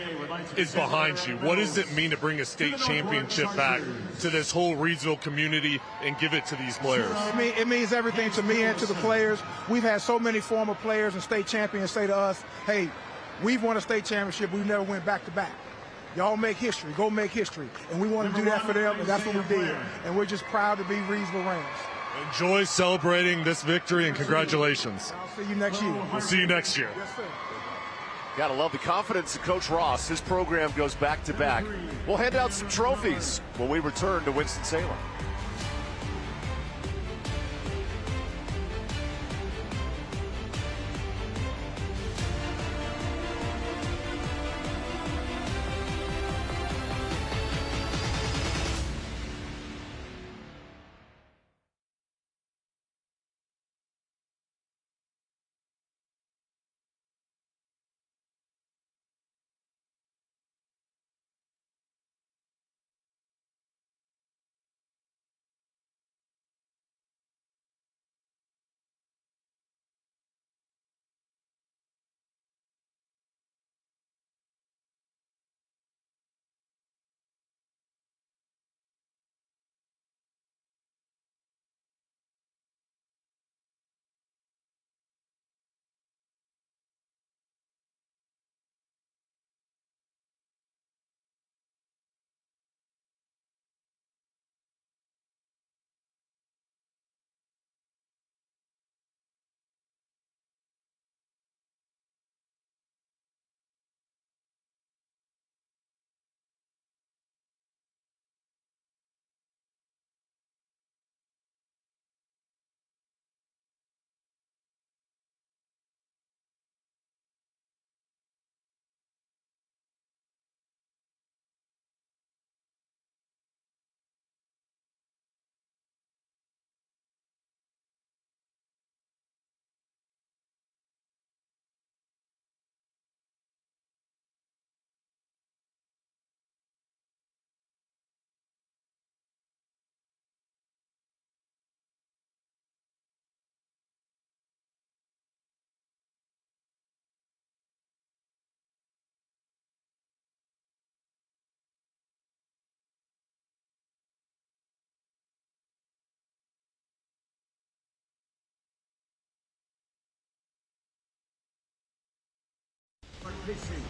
is behind you. What does it mean to bring a state championship back to this whole Reidsville community and give it to these players? It means everything to me and to the players. We've had so many former players and state champions say to us, hey, we've won a state championship, we never went back-to-back. Y'all make history, go make history. And we want to do that for them, and that's what we did. And we're just proud to be Reidsville Rams. Enjoy celebrating this victory, and congratulations. I'll see you next year. We'll see you next year. Yes, sir. Gotta love the confidence of Coach Ross. His program goes back-to-back. We'll hand out some trophies when we return to Winston-Salem.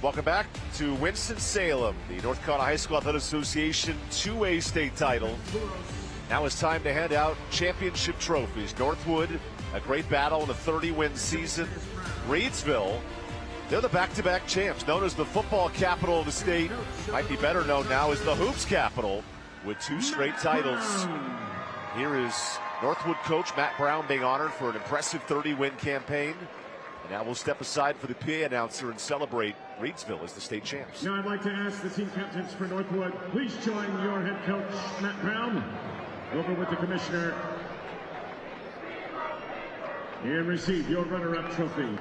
Welcome back to Winston-Salem, the North Carolina High School Athletic Association 2A state title. Now it's time to hand out championship trophies. Northwood, a great battle in a 30-win season. Reidsville, they're the back-to-back champs, known as the football capital of the state. Might be better known now as the hoops capital with 2 straight titles. Here is Northwood coach Matt Brown being honored for an impressive 30-win campaign. And now we'll step aside for the PA announcer and celebrate Reidsville as the state champs. Now I'd like to ask the team captains for Northwood, please join your head coach, Matt Brown, over with the commissioner, and receive your runner-up trophy.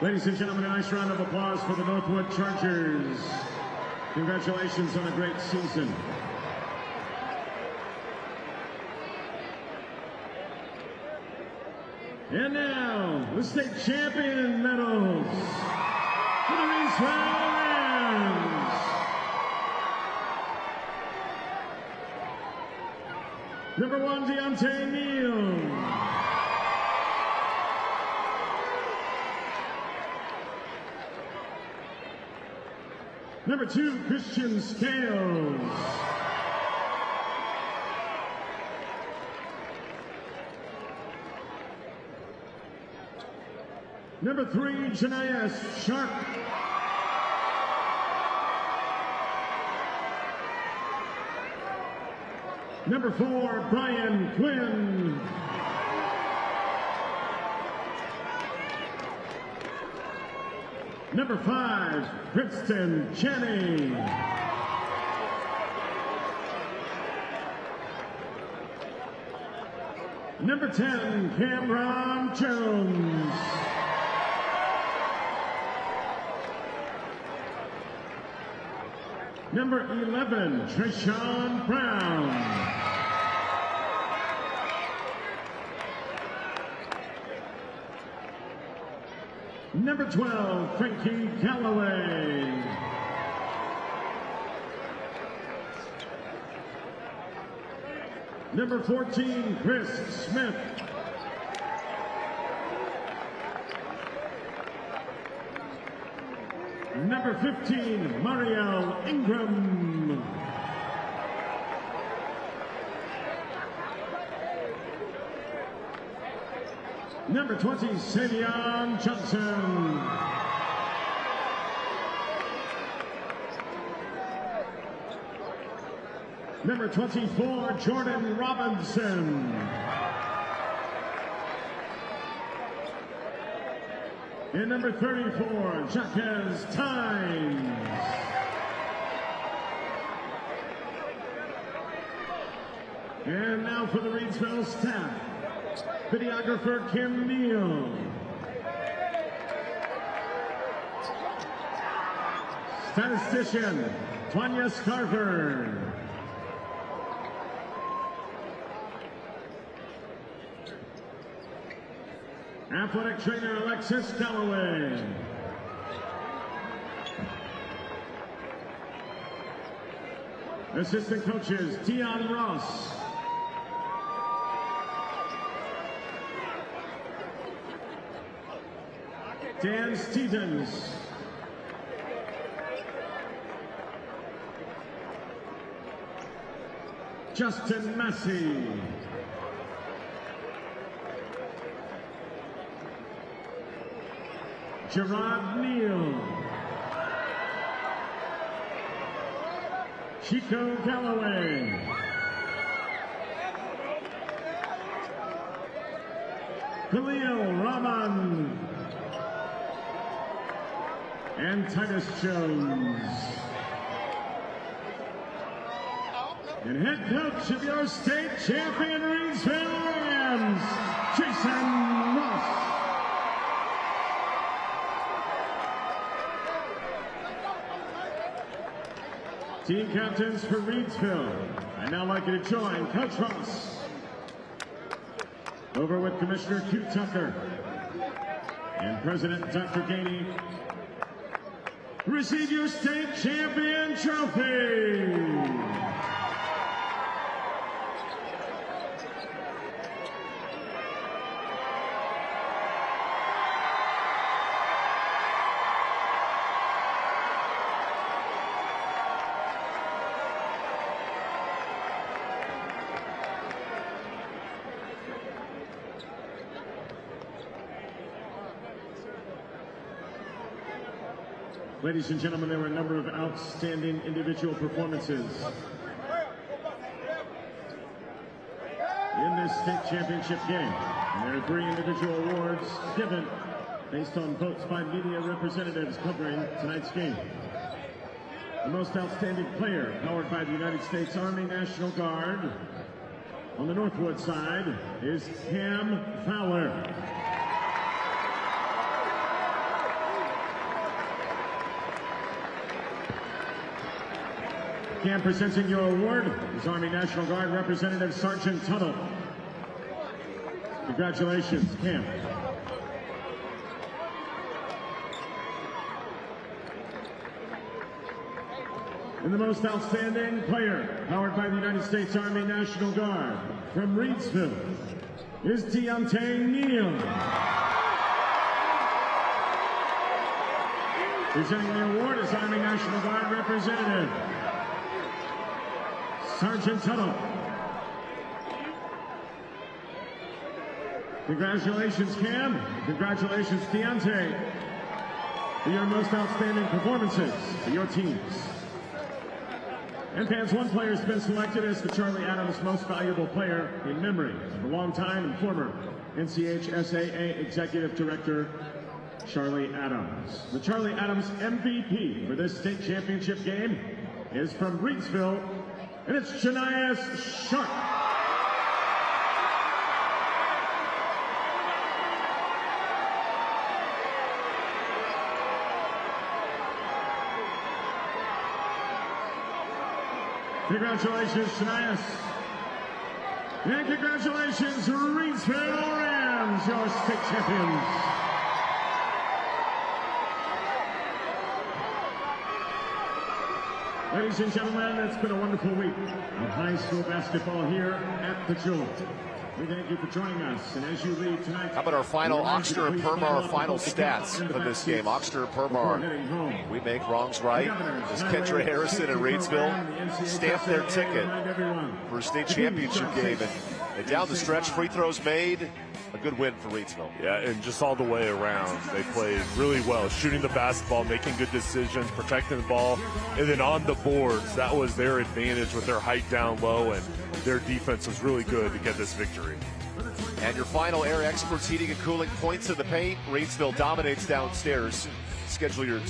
Ladies and gentlemen, a nice round of applause for the Northwood Chargers. Congratulations on a great season. And now, the state champion medals for the Reidsville Rams. Number 1, Deontay Neal. Number 2, Christian Scales. Number 3, Janias Sharp. Number 4, Brian Quinn. Number 5, Princeton Channing. Number 10, Cameron Jones. Number 11, Treshawn Brown. Number 12, Frankie Callaway. Number 14, Chris Smith. Number 15, Mariel Ingram. Number 20, Savion Johnson. Number 24, Jordan Robinson. And number 34, Jacques Tynes. And now for the Reidsville staff. Videographer Kim Neal. Statistician Tanya Scarver. Athletic trainer Alexis Galloway. Assistant coaches Dion Ross. Dan Stevens. Justin Massey. Gerard Neal. Chico Galloway. Khalil Rahman. And Titus Jones. And head coach of your state champion Reidsville Rams, Jason Ross. Team captains for Reidsville. I'd now like you to join Coach Ross over with Commissioner Q Tucker and President Dr. Gainey. Receive your state champion trophy. Ladies and gentlemen, there were a number of outstanding individual performances in this state championship game. And there are 3 individual awards given based on votes by media representatives covering tonight's game. The most outstanding player, powered by the United States Army National Guard. On the Northwood side is Cam Fowler. Cam presenting your award is Army National Guard Representative Sergeant Tuttle. Congratulations, Cam. And the most outstanding player, powered by the United States Army National Guard from Reidsville, is Deontay Neal. Presenting the award is Army National Guard Representative Sergeant Tuttle. Congratulations, Cam. Congratulations, Deontay, for your most outstanding performances for your teams. And fans, one player has been selected as the Charlie Adams Most Valuable Player in memory of the longtime and former NCHSAA Executive Director, Charlie Adams. The Charlie Adams MVP for this state championship game is from Reidsville, and it's Janias Sharp. Congratulations, Shanias. And congratulations, Reidsville Rams, your state champions. Ladies and gentlemen, it's been a wonderful week of high school basketball here at the Jewel. We thank you for joining us, and as you leave tonight... How about our final Oxter and Permar final stats of this game? Oxter and Permar, we make wrongs right. As Kendra Harrison and Reidsville stamp their ticket for a state championship game. And down the stretch, free throws made. A good win for Reidsville. Yeah, and just all the way around, they played really well, shooting the basketball, making good decisions, protecting the ball, and then on the boards, that was their advantage with their height down low, and their defense was really good to get this victory. And your final Air Experts Heating and Cooling points in the paint. Reidsville dominates downstairs. Schedule your